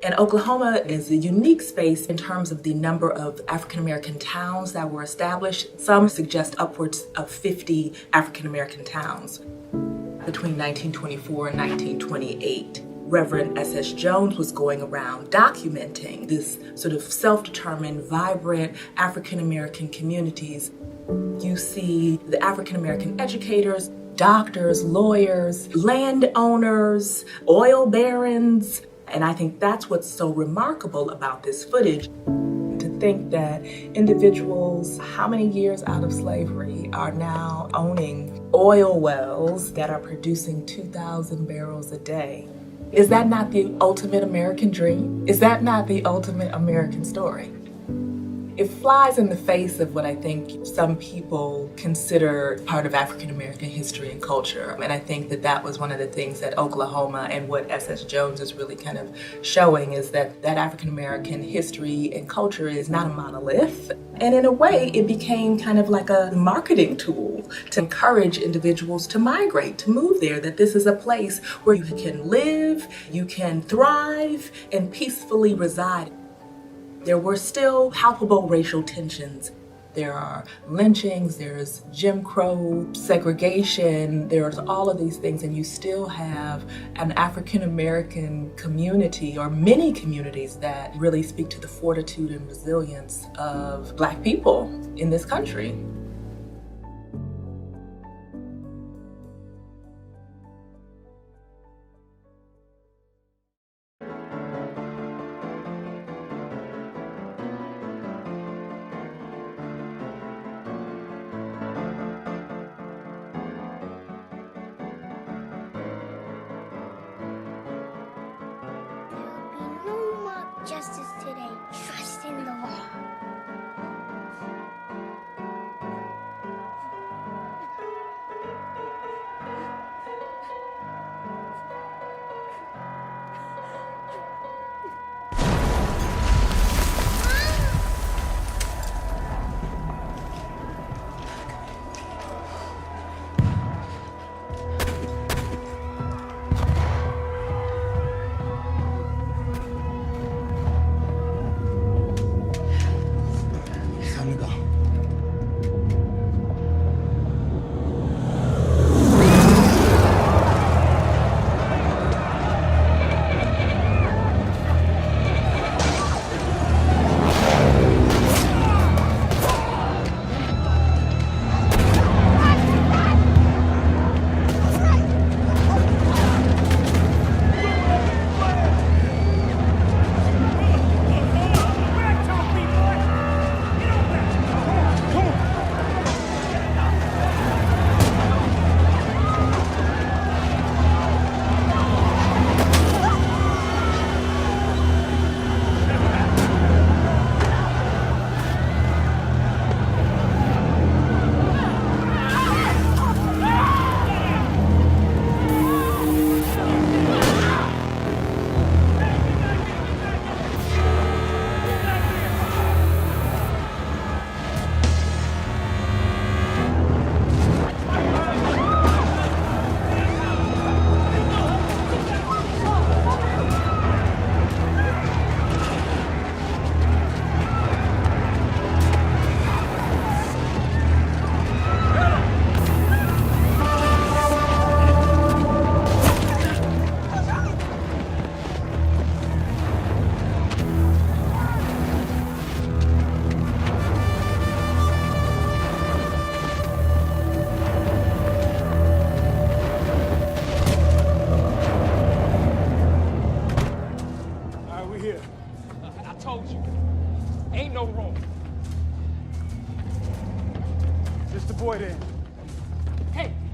And Oklahoma is a unique space in terms of the number of African-American towns that were established. Some suggest upwards of 50 African-American towns between 1924 and 1928. Reverend S.S. Jones was going around documenting this sort of self-determined, vibrant African-American communities. You see the African-American educators, doctors, lawyers, landowners, oil barons, and I think that's what's so remarkable about this footage. To think that individuals, how many years out of slavery, are now owning oil wells that are producing 2,000 barrels a day. Is that not the ultimate American dream? Is that not the ultimate American story? It flies in the face of what I think some people consider part of African American history and culture. And I think that that was one of the things that Oklahoma and what S.S. Jones is really kind of showing is that African American history and culture is not a monolith. And in a way, it became kind of like a marketing tool to encourage individuals to migrate, to move there, that this is a place where you can live, you can thrive, and peacefully reside. There were still palpable racial tensions. There are lynchings, there's Jim Crow, segregation, there's all of these things, and you still have an African-American community, or many communities, that really speak to the fortitude and resilience of Black people in this country. Justice today. Trust in the law.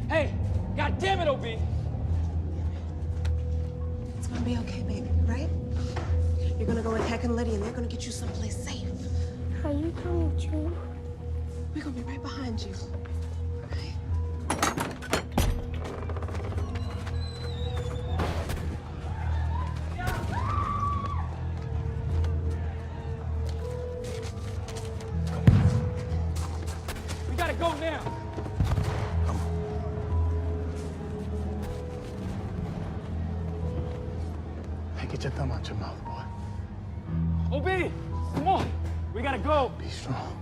Hey, God damn it, OB. It's gonna be okay, baby, right? You're gonna go with Heck and Liddy, and they're gonna get you someplace safe. Are you coming too? We're gonna be right behind you. Okay? We gotta go now. Hey, get your thumb out your mouth, boy. OB, come on. We gotta go. Be strong.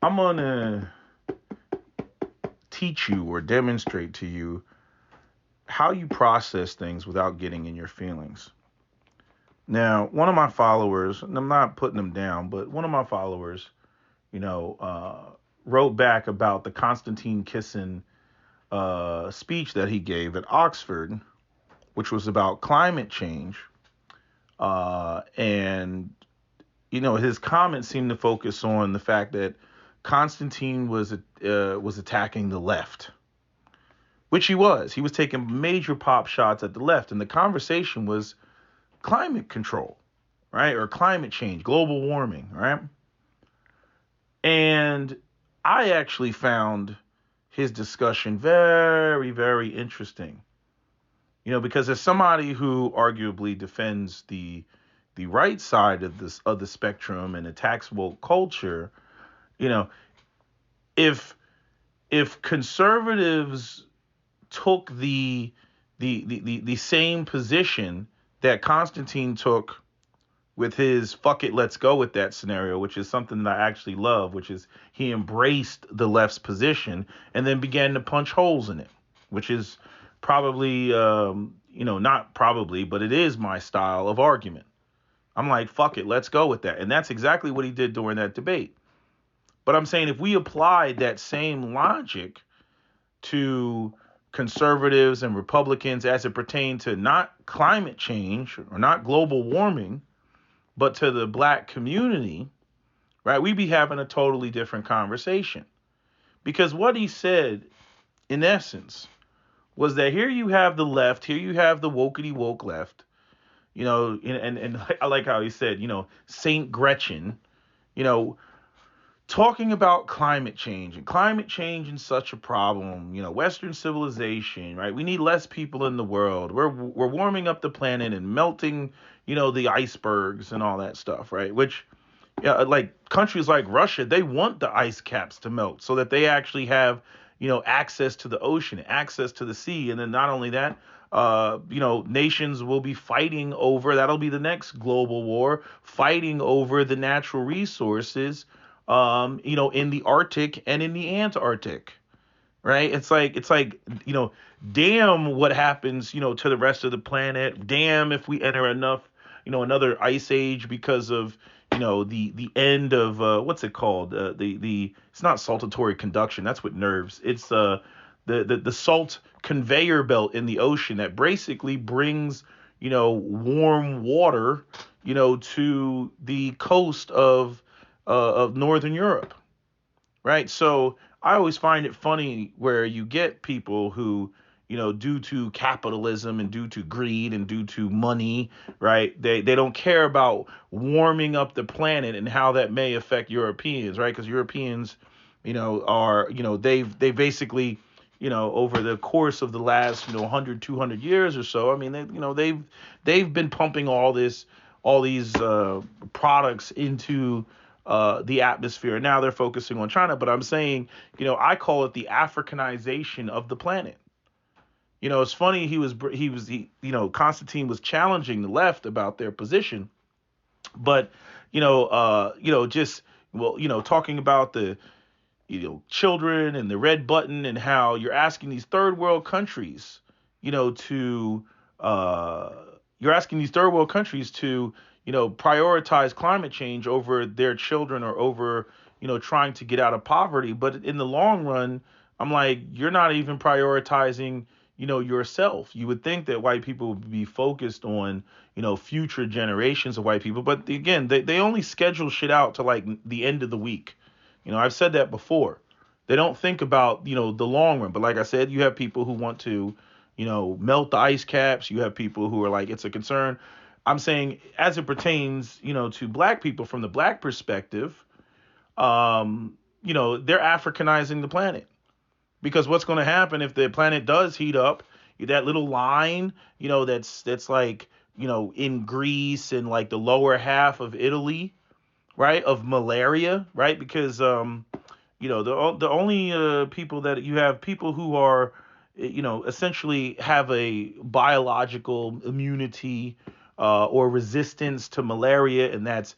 I'm going to teach you or demonstrate to you how you process things without getting in your feelings. Now, one of my followers, and I'm not putting them down, but one of my followers, wrote back about the Konstantine Kisin speech that he gave at Oxford, which was about climate change. And his comments seemed to focus on the fact that Konstantine was attacking the left, which he was. He was taking major pop shots at the left, and the conversation was climate control, right? Or climate change, global warming, right? And I actually found his discussion very, very interesting, because as somebody who arguably defends the right side of the spectrum and attacks woke culture, if conservatives took the same position that Konstantine took with his "fuck it, let's go with that" scenario, which is something that I actually love, which is he embraced the left's position and then began to punch holes in it, which is probably, not probably, but it is my style of argument. I'm like, fuck it, let's go with that. And that's exactly what he did during that debate. But I'm saying if we applied that same logic to conservatives and Republicans as it pertained to not climate change or not global warming, but to the black community, right, we'd be having a totally different conversation. Because what he said, in essence, was that here you have the left, here you have the wokety woke left, and I like how he said, Saint Gretchen, talking about climate change and climate change is such a problem, Western civilization, right? We need less people in the world. We're warming up the planet and melting, the icebergs and all that stuff, right? Which, like countries like Russia, they want the ice caps to melt so that they actually have, access to the ocean, access to the sea. And then not only that, nations will be fighting over, that'll be the next global war, fighting over the natural resources, in the Arctic and in the Antarctic, right? It's like, damn what happens, to the rest of the planet. Damn if we enter another ice age because of, the end of, what's it called? It's not saltatory conduction. That's what nerves. It's, the salt conveyor belt in the ocean that basically brings, warm water, to the coast of Northern Europe, right? So I always find it funny where you get people who, due to capitalism and due to greed and due to money, right? They don't care about warming up the planet and how that may affect Europeans, right? Because Europeans, are, they basically, over the course of the last, 100, 200 years or so, I mean, they've been pumping all these products into the atmosphere. Now they're focusing on China, but I'm saying, I call it the Africanization of the planet. It's funny. Konstantine was challenging the left about their position, but, talking about the, children and the red button and how you're asking these third world countries, to prioritize climate change over their children or over, trying to get out of poverty. But in the long run, I'm like, you're not even prioritizing, yourself. You would think that white people would be focused on, future generations of white people. But again, they only schedule shit out to like the end of the week. I've said that before. They don't think about, the long run. But like I said, you have people who want to, melt the ice caps. You have people who are like, it's a concern. I'm saying as it pertains, to black people from the black perspective, they're Africanizing the planet. Because what's going to happen if the planet does heat up, that little line, that's like, in Greece and like the lower half of Italy, right, of malaria, right? Because, the only people that you have people who are, essentially have a biological immunity or resistance to malaria, and that's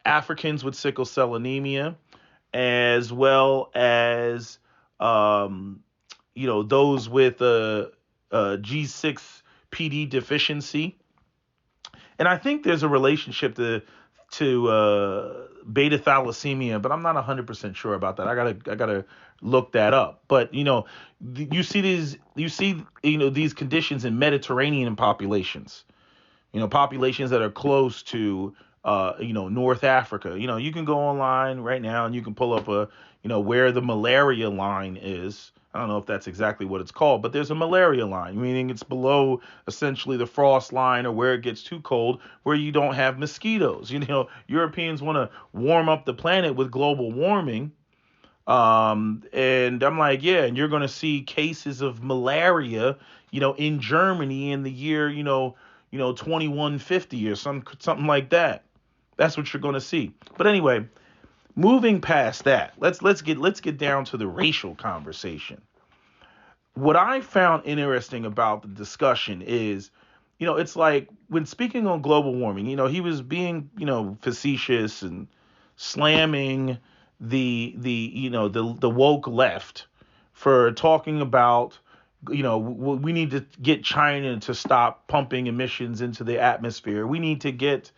Africans with sickle cell anemia, as well as those with G6PD deficiency. And I think there's a relationship to beta thalassemia, but I'm not 100% sure about that. I gotta look that up. But you see these conditions in Mediterranean populations. Populations that are close to North Africa. You can go online right now and you can pull up where the malaria line is. I don't know if that's exactly what it's called, but there's a malaria line, meaning it's below essentially the frost line or where it gets too cold, where you don't have mosquitoes. Europeans want to warm up the planet with global warming. And I'm like, yeah, and you're going to see cases of malaria, in Germany in the year, 2150 or something like that. That's what you're going to see. But anyway, moving past that, let's get down to the racial conversation. What I found interesting about the discussion is, it's like when speaking on global warming, he was being, facetious and slamming the woke left for talking about, we need to get China to stop pumping emissions into the atmosphere. We need to get,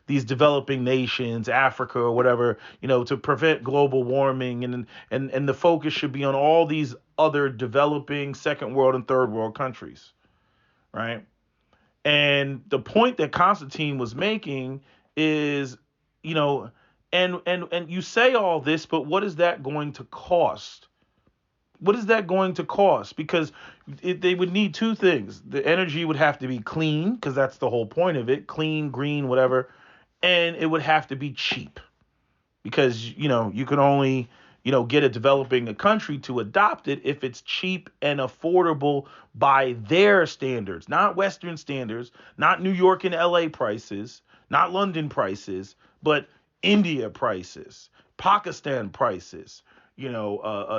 these developing nations, Africa or whatever, to prevent global warming. And the focus should be on all these other developing second world and third world countries. Right. And the point that Konstantine was making is, and you say all this, but what is that going to cost? What is that going to cost? Because they would need two things. The energy would have to be clean, because that's the whole point of it. Clean, green, whatever. And it would have to be cheap. Because, you can only, get a developing country to adopt it if it's cheap and affordable by their standards. Not Western standards, not New York and LA prices, not London prices, but India prices, Pakistan prices,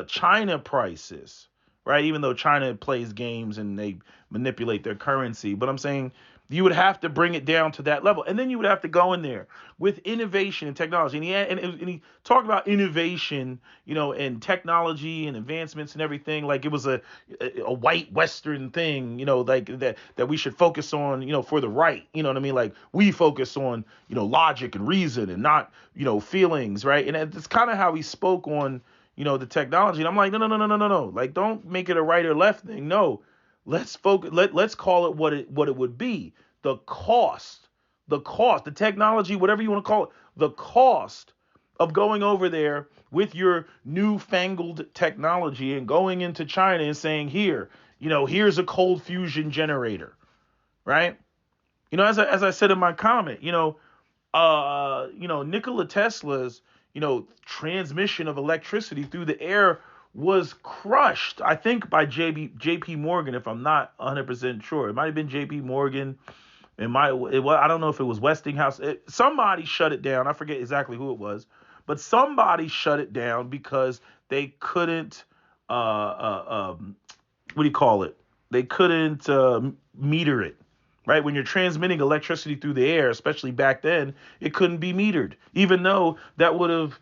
China prices, right? Even though China plays games and they manipulate their currency. But I'm saying you would have to bring it down to that level. And then you would have to go in there with innovation and technology. And he talked about innovation, and technology and advancements and everything. Like it was a white Western thing, like that we should focus on, for the right. You know what I mean? Like we focus on, logic and reason and not, feelings. Right. And it's kind of how he spoke on, the technology. And I'm like, no. Like, don't make it a right or left thing. No, let's focus. Let's call it what it would be. The cost, the technology, whatever you want to call it, the cost of going over there with your newfangled technology and going into China and saying, here's a cold fusion generator, right? As I said in my comment, Nikola Tesla's, transmission of electricity through the air was crushed, I think, by JP Morgan, if I'm not 100% sure. It might have been JP Morgan. I don't know if it was Westinghouse. Somebody shut it down. I forget exactly who it was, but somebody shut it down because they couldn't, what do you call it? They couldn't meter it. Right? When you're transmitting electricity through the air, especially back then, it couldn't be metered, even though that would have,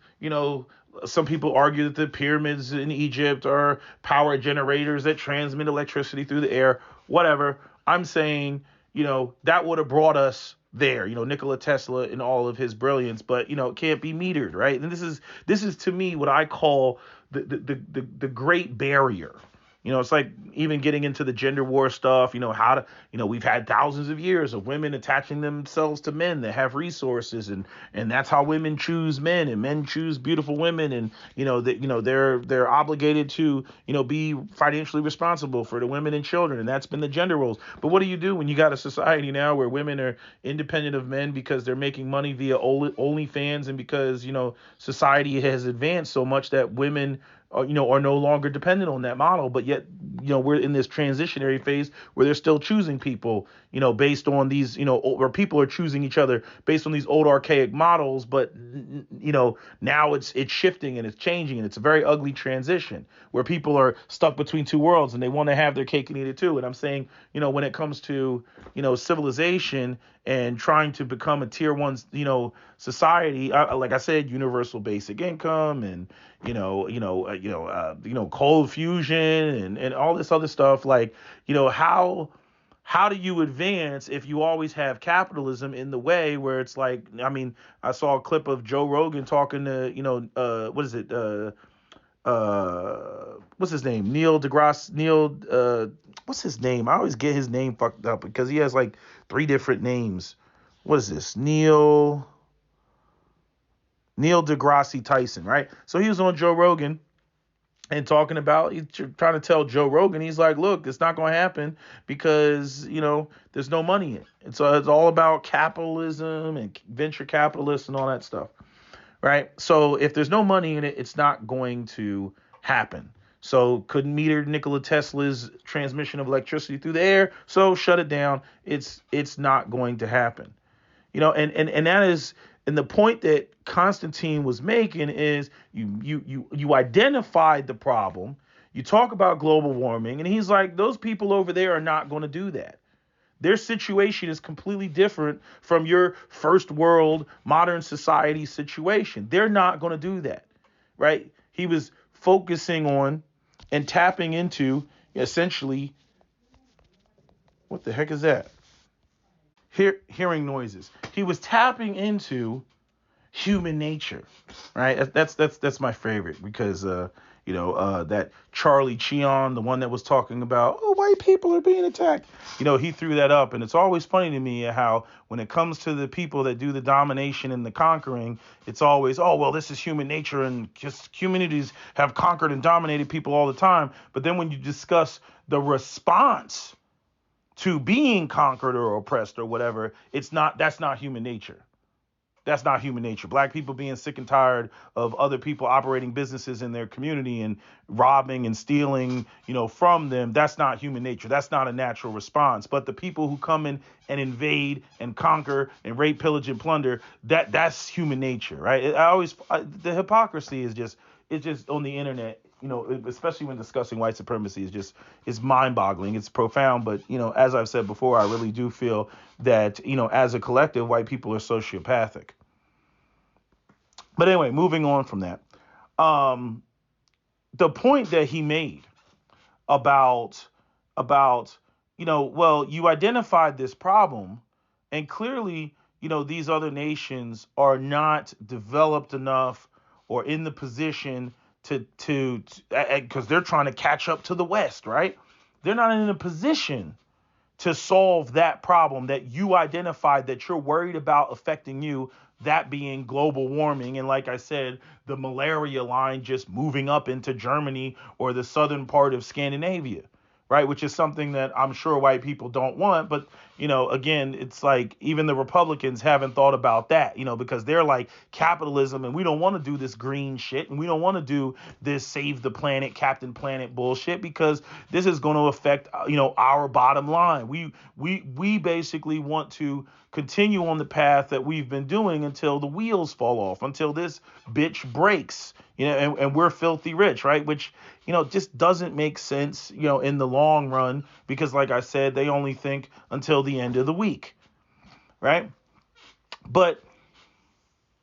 some people argue that the pyramids in Egypt are power generators that transmit electricity through the air, whatever. I'm saying, that would have brought us there, Nikola Tesla and all of his brilliance, but, it can't be metered. Right. And this is to me what I call the great barrier. It's like even getting into the gender war stuff, how to, we've had thousands of years of women attaching themselves to men that have resources, and that's how women choose men, and men choose beautiful women, and that they're obligated to be financially responsible for the women and children, and that's been the gender roles. But what do you do when you got a society now where women are independent of men because they're making money via OnlyFans, and because society has advanced so much that women are no longer dependent on that model, but yet, we're in this transitionary phase where they're still choosing people, based on these, or people are choosing each other based on these old archaic models. But, now it's shifting and it's changing, and it's a very ugly transition where people are stuck between two worlds and they want to have their cake and eat it too. And I'm saying, when it comes to, civilization and trying to become a tier one, society, like I said, universal basic income, and cold fusion, and all this other stuff. Like, how do you advance if you always have capitalism in the way, where it's like, I mean, I saw a clip of Joe Rogan talking to, what is it? What's his name? What's his name? I always get his name fucked up because he has like 3 different names. What is this? Neil deGrasse Tyson, right? So he was on Joe Rogan and talking about, he's trying to tell Joe Rogan, he's like, look, it's not going to happen because, there's no money in it. And so it's all about capitalism and venture capitalists and all that stuff, right? So if there's no money in it, it's not going to happen. So couldn't meter Nikola Tesla's transmission of electricity through the air, so shut it down. It's not going to happen. And that is, and the point that Konstantine was making is you identified the problem, you talk about global warming, and he's like, those people over there are not going to do that. Their situation is completely different from your first world modern society situation. They're not going to do that, right? He was focusing on and tapping into, essentially, what the heck is that? Hearing noises. He was tapping into human nature, right? That's my favorite, because that Charlie Cheon, the one that was talking about, oh, white people are being attacked, he threw that up. And it's always funny to me how when it comes to the people that do the domination and the conquering, it's always, oh, well, this is human nature, and just communities have conquered and dominated people all the time. But then when you discuss the response to being conquered or oppressed or whatever, that's not human nature. That's not human nature. Black people being sick and tired of other people operating businesses in their community and robbing and stealing, from them. That's not human nature. That's not a natural response. But the people who come in and invade and conquer and rape, pillage, and plunder, that's human nature, right? The hypocrisy is just on the internet, especially when discussing white supremacy, is mind-boggling. It's profound. But, as I've said before, I really do feel that, as a collective, white people are sociopathic. But anyway, moving on from that, the point that he made about, well, you identified this problem, and clearly, these other nations are not developed enough or in the position to because they're trying to catch up to the West, right? They're not in a position to solve that problem that you identified, that you're worried about affecting you, that being global warming. And like I said, the malaria line just moving up into Germany or the southern part of Scandinavia, right? Which is something that I'm sure white people don't want. But, again, it's like even the Republicans haven't thought about that, because they're like, capitalism, and we don't want to do this green shit, and we don't want to do this save the planet, Captain Planet bullshit, because this is going to affect, our bottom line. We basically want to continue on the path that we've been doing until the wheels fall off, until this bitch breaks, and we're filthy rich, right? Which, just doesn't make sense, in the long run, because like I said, they only think until the end of the week, right? But,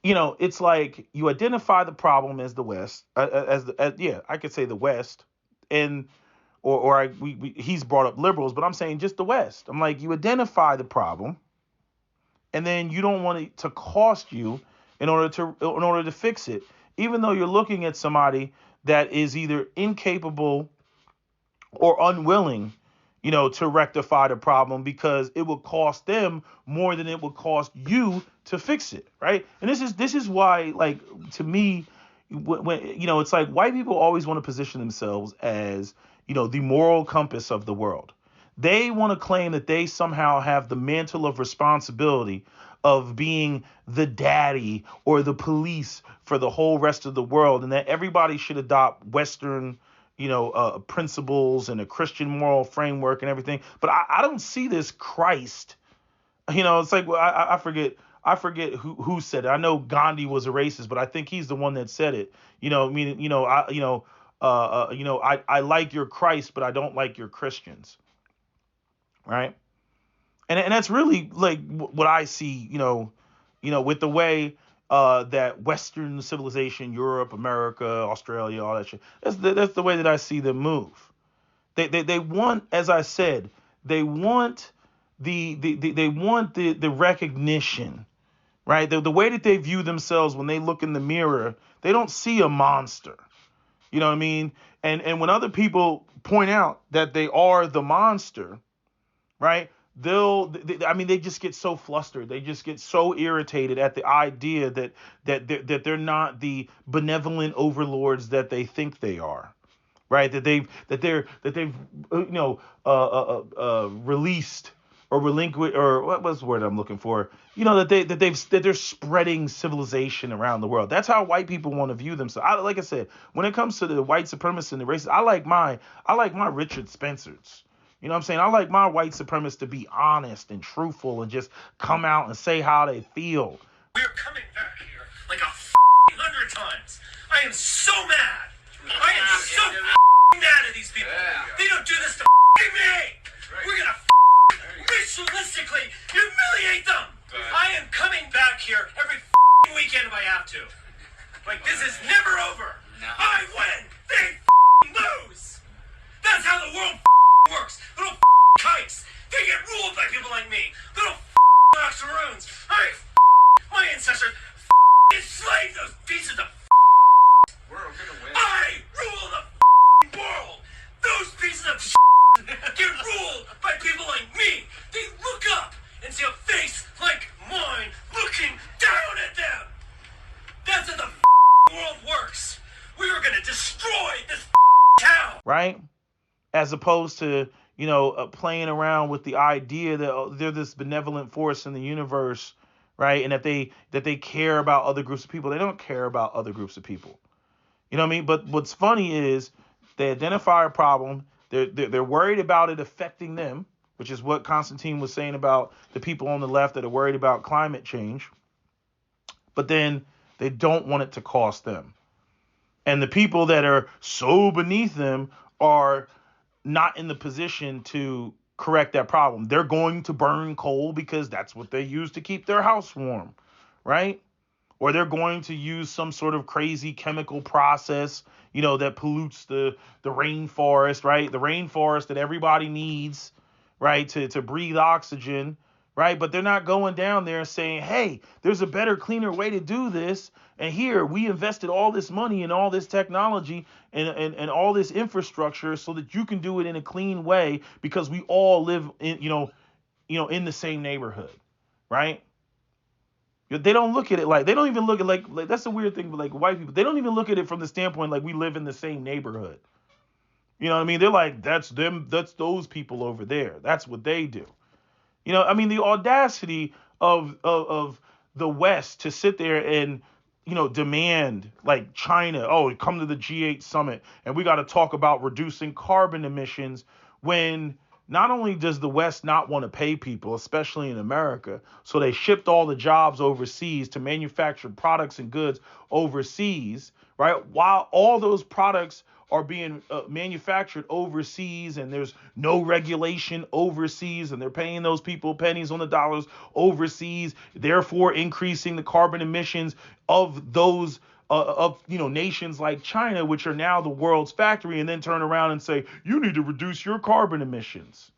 it's like you identify the problem as the West, I could say the West, and he's brought up liberals, but I'm saying just the West. I'm like, you identify the problem, and then you don't want it to cost you in order to fix it, even though you're looking at somebody that is either incapable or unwilling, to rectify the problem because it will cost them more than it will cost you to fix it, right? And this is why, like, to me, when it's like white people always want to position themselves as, the moral compass of the world. They want to claim that they somehow have the mantle of responsibility of being the daddy or the police for the whole rest of the world, and that everybody should adopt Western, principles and a Christian moral framework and everything. But I don't see this Christ. It's like, well, I forget who said it. I know Gandhi was a racist, but I think he's the one that said it. I like your Christ, but I don't like your Christians. Right. And that's really like what I see, with the way that Western civilization, Europe, America, Australia, all that shit. That's the way that I see them move. They want, as I said, they want the recognition, right? The way that they view themselves when they look in the mirror, they don't see a monster. You know what I mean? And when other people point out that they are the monster, right? They just get so flustered. They just get so irritated at the idea that they're not the benevolent overlords that they think they are, right? That they've released or relinquished, or what was the word I'm looking for? That they're spreading civilization around the world. That's how white people want to view themselves. Like I said, when it comes to the white supremacists and the racists, I like my Richard Spencers. You know what I'm saying? I like my white supremacists to be honest and truthful and just come out and say how they feel. We're coming back here like a hundred times. I am so mad. I am so mad at these people. They don't do this to me. We're gonna ritualistically humiliate them. I am coming back here every weekend if I have to. Like, this is never over. I win. They lose. That's how the world works. Little kites. They get ruled by people like me. Little octoroons. My ancestors enslaved those pieces of We're gonna win. I rule the world. Those pieces of get ruled by people like me. They look up and see a face like mine looking down at them. That's how the world works. We are gonna destroy this town. Right? As opposed to, playing around with the idea that they're this benevolent force in the universe, right? And that they care about other groups of people. They don't care about other groups of people. You know what I mean? But what's funny is they identify a problem. They're worried about it affecting them, which is what Konstantine was saying about the people on the left that are worried about climate change. But then they don't want it to cost them. And the people that are so beneath them are not in the position to correct that problem. They're going to burn coal because that's what they use to keep their house warm, right? Or they're going to use some sort of crazy chemical process, that pollutes the rainforest, right? The rainforest that everybody needs, right? To breathe oxygen, right? But they're not going down there and saying, hey, there's a better, cleaner way to do this. And here we invested all this money and all this technology and all this infrastructure so that you can do it in a clean way because we all live in, in the same neighborhood, right? They don't look at it they don't even look at like that's a weird thing, but like white people, they don't even look at it from the standpoint like we live in the same neighborhood. You know what I mean? They're like, that's them, that's those people over there. That's what they do. The audacity of the West to sit there and, demand like China, come to the G8 summit and we got to talk about reducing carbon emissions when not only does the West not want to pay people, especially in America, so they shipped all the jobs overseas to manufacture products and goods overseas, right? While all those products are being manufactured overseas and there's no regulation overseas and they're paying those people pennies on the dollars overseas, therefore increasing the carbon emissions of those nations like China, which are now the world's factory, and then turn around and say, you need to reduce your carbon emissions.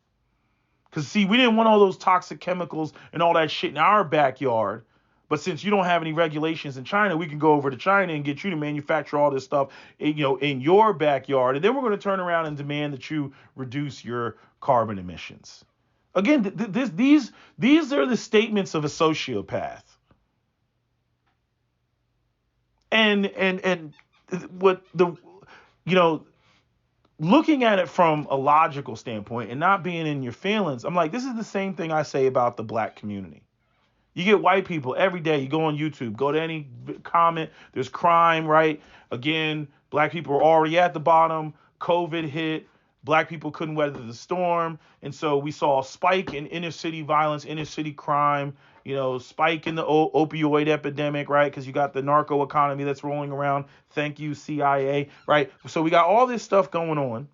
Because, see, we didn't want all those toxic chemicals and all that shit in our backyard. But since you don't have any regulations in China, we can go over to China and get you to manufacture all this stuff, in your backyard. And then we're going to turn around and demand that you reduce your carbon emissions. Again, these are the statements of a sociopath. And what the, looking at it from a logical standpoint and not being in your feelings, I'm like, this is the same thing I say about the black community. You get white people every day. You go on YouTube, go to any comment. There's crime, right? Again, black people are already at the bottom. COVID hit. Black people couldn't weather the storm. And so we saw a spike in inner city violence, inner city crime, spike in the opioid epidemic, right? Because you got the narco economy that's rolling around. Thank you, CIA, right? So we got all this stuff going on,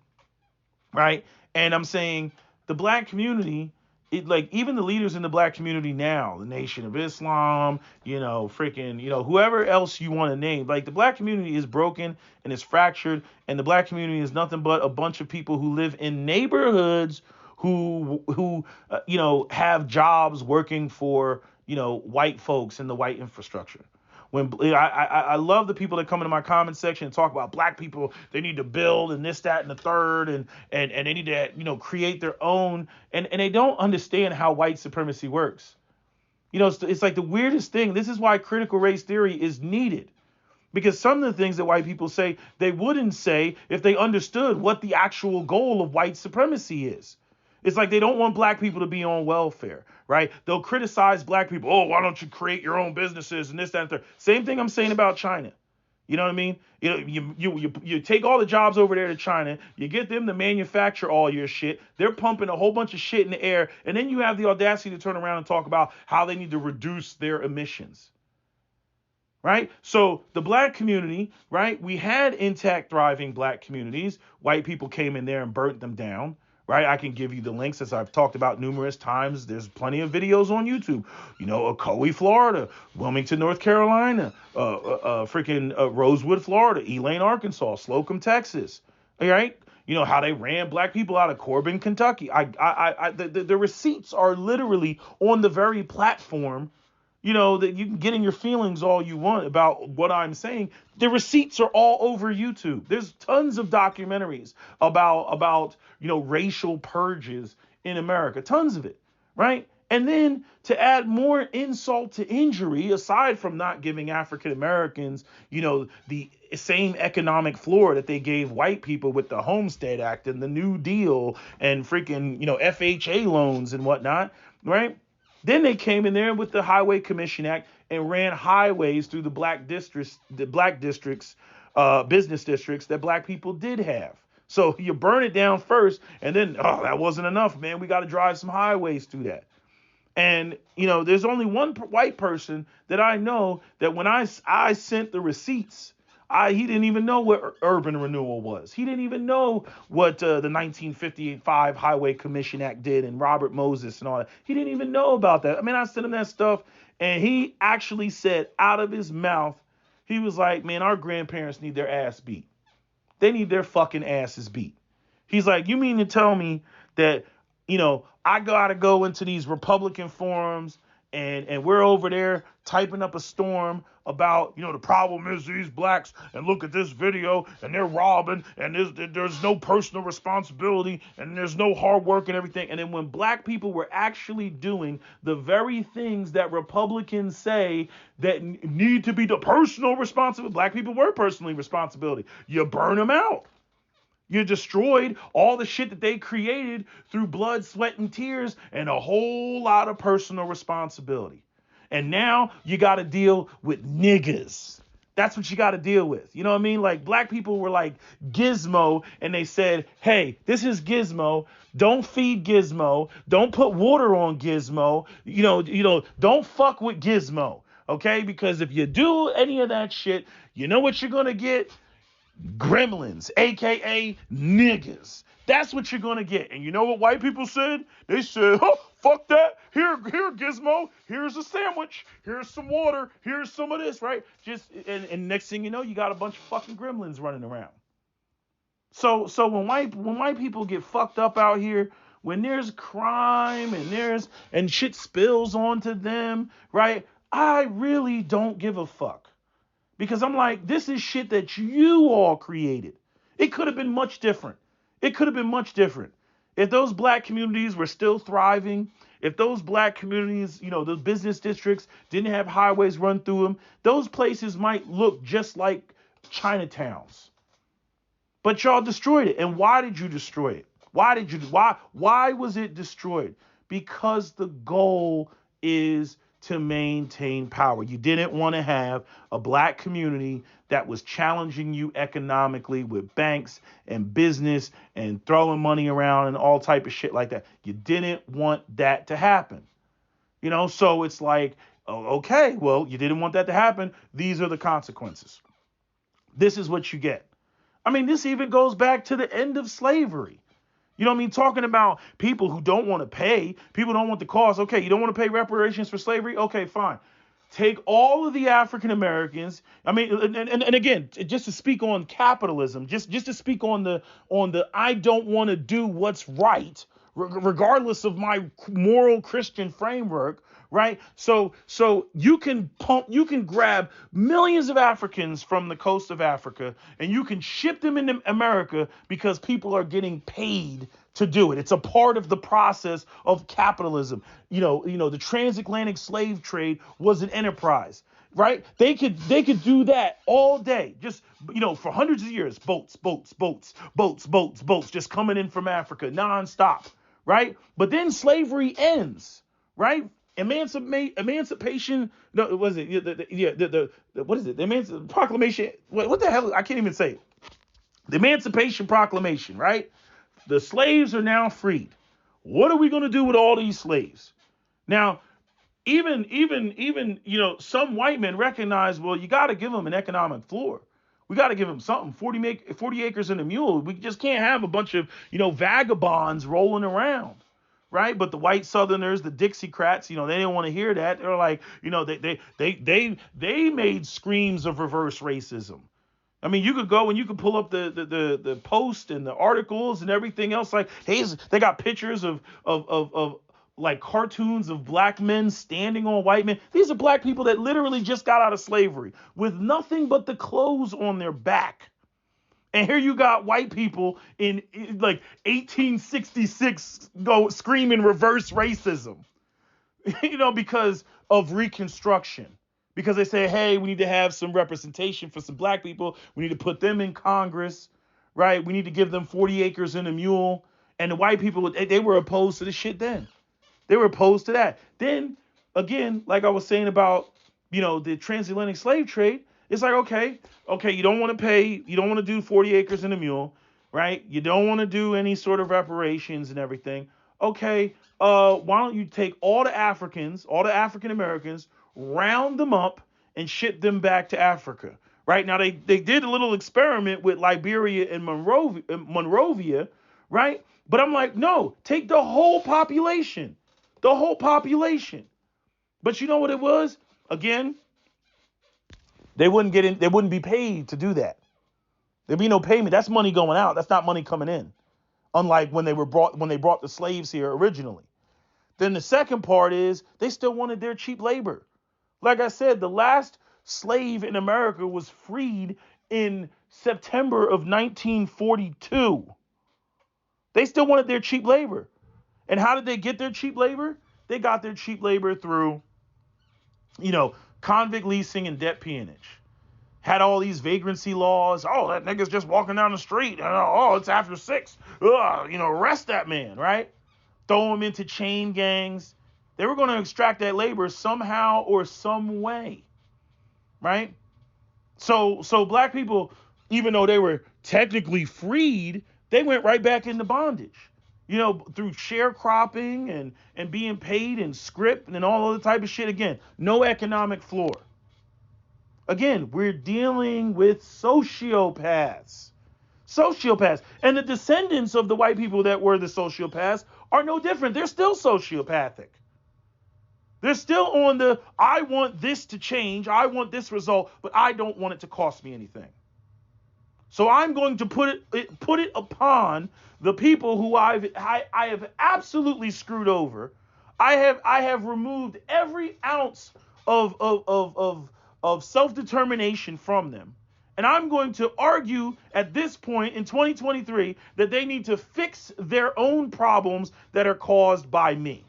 right? And I'm saying the black community, even the leaders in the black community now, the Nation of Islam, whoever else you want to name, like the black community is broken and it's fractured, and the black community is nothing but a bunch of people who live in neighborhoods who have jobs working for, white folks in the white infrastructure. When I love the people that come into my comment section and talk about black people, they need to build and this, that, and the third, and they need to, create their own, and they don't understand how white supremacy works. It's like the weirdest thing. This is why critical race theory is needed, because some of the things that white people say, they wouldn't say if they understood what the actual goal of white supremacy is. It's like they don't want black people to be on welfare, right? They'll criticize black people. Oh, why don't you create your own businesses and this, that, and third. Same thing I'm saying about China. You know what I mean? You take all the jobs over there to China. You get them to manufacture all your shit. They're pumping a whole bunch of shit in the air. And then you have the audacity to turn around and talk about how they need to reduce their emissions. Right? So the black community, right? We had intact, thriving black communities. White people came in there and burnt them down. Right, I can give you the links, as I've talked about numerous times. There's plenty of videos on YouTube. Ocoee, Florida, Wilmington, North Carolina, Rosewood, Florida, Elaine, Arkansas, Slocum, Texas. All right, how they ran black people out of Corbin, Kentucky. The receipts are literally on the very platform. That you can get in your feelings all you want about what I'm saying. The receipts are all over YouTube. There's tons of documentaries about racial purges in America. Tons of it, right? And then to add more insult to injury, aside from not giving African Americans, the same economic floor that they gave white people with the Homestead Act and the New Deal and freaking, FHA loans and whatnot, right? Then they came in there with the Highway Commission Act and ran highways through the black districts, business districts that black people did have. So you burn it down first, and then, that wasn't enough, man. We got to drive some highways through that. And, there's only one white person that I know that when I sent the receipts, he didn't even know what urban renewal was. He didn't even know what the 1955 Highway Commission Act did and Robert Moses and all that. He didn't even know about that. I mean, I sent him that stuff, and he actually said out of his mouth, he was like, man, our grandparents need their ass beat. They need their fucking asses beat. He's like, you mean to tell me that, I gotta go into these Republican forums and we're over there typing up a storm about, the problem is these blacks, and look at this video, and they're robbing, and there's no personal responsibility, and there's no hard work and everything. And then when black people were actually doing the very things that Republicans say that need to be the personal responsibility, black people were personally responsibility. You burn them out. You destroyed all the shit that they created through blood, sweat, and tears, and a whole lot of personal responsibility. And now you got to deal with niggas. That's what you got to deal with. You know what I mean? Like, black people were like Gizmo, and they said, hey, this is Gizmo. Don't feed Gizmo. Don't put water on Gizmo. Don't fuck with Gizmo. Okay? Because if you do any of that shit, you know what you're going to get? Gremlins, aka niggas. That's what you're gonna get. And you know what white people said? They said, oh, fuck that. Here, Gizmo. Here's a sandwich. Here's some water. Here's some of this, right? And next thing you know, you got a bunch of fucking gremlins running around. So when white people get fucked up out here, when there's crime and shit spills onto them, right? I really don't give a fuck. Because I'm like, this is shit that you all created. It could have been much different. It could have been much different. If those black communities were still thriving, if those black communities, those business districts didn't have highways run through them, those places might look just like Chinatowns. But y'all destroyed it. And why did you destroy it? Why was it destroyed? Because the goal is to maintain power. You didn't want to have a black community that was challenging you economically with banks and business and throwing money around and all type of shit like that. You didn't want that to happen. So it's like, okay, well, you didn't want that to happen. These are the consequences. This is what you get. I mean, this even goes back to the end of slavery. You know what I mean? Talking about people who don't want to pay, people don't want the cost. Okay, you don't want to pay reparations for slavery? Okay, fine. Take all of the African Americans. I mean, and again, just to speak on capitalism, just to speak on the I don't want to do what's right, regardless of my moral Christian framework, right? So you can grab millions of Africans from the coast of Africa and you can ship them into America because people are getting paid to do it. It's a part of the process of capitalism. The transatlantic slave trade was an enterprise, right? They could do that all day, just, for hundreds of years, boats, just coming in from Africa nonstop, right? But then slavery ends, right? Emancipation. No, what is it? What is it? The Emancipation Proclamation. What the hell? I can't even say it. The Emancipation Proclamation, right? The slaves are now freed. What are we going to do with all these slaves? Now, even some white men recognize, well, you got to give them an economic floor. We got to give them something. 40 acres and a mule. We just can't have a bunch of, vagabonds rolling around. Right. But the white Southerners, the Dixiecrats, they didn't want to hear that. They're like, they made screams of reverse racism. I mean, you could go and you could pull up the post and the articles and everything else. Like, they got pictures of like cartoons of black men standing on white men. These are black people that literally just got out of slavery with nothing but the clothes on their back. And here you got white people in like 1866 go screaming reverse racism, because of Reconstruction. Because they say, hey, we need to have some representation for some black people. We need to put them in Congress, right? We need to give them 40 acres and a mule. And the white people, they were opposed to the shit then. They were opposed to that. Then, again, like I was saying about, the transatlantic slave trade, it's like, okay, you don't want to pay, you don't want to do 40 acres and a mule, right? You don't want to do any sort of reparations and everything. Okay, why don't you take all the African Americans, round them up and ship them back to Africa, right? Now, they did a little experiment with Liberia and Monrovia, right? But I'm like, no, take the whole population. But you know what it was? Again, they wouldn't be paid to do that. There'd be no payment. That's money going out. That's not money coming in. Unlike when they brought the slaves here originally. Then the second part is they still wanted their cheap labor. Like I said, the last slave in America was freed in September of 1942. They still wanted their cheap labor. And how did they get their cheap labor? They got their cheap labor through, convict leasing and debt peonage. Had all these vagrancy laws. Oh, that nigga's just walking down the street. Oh, it's after 6. Arrest that man, right? Throw him into chain gangs. They were going to extract that labor somehow or some way, right? So black people, even though they were technically freed, they went right back into bondage, through sharecropping and being paid in script and all other type of shit. Again, no economic floor. Again, we're dealing with sociopaths. And the descendants of the white people that were the sociopaths are no different. They're still sociopathic. They're still on I want this to change. I want this result, but I don't want it to cost me anything. So I'm going to put it upon the people who I have absolutely screwed over. I have removed every ounce of self-determination from them. And I'm going to argue at this point in 2023 that they need to fix their own problems that are caused by me.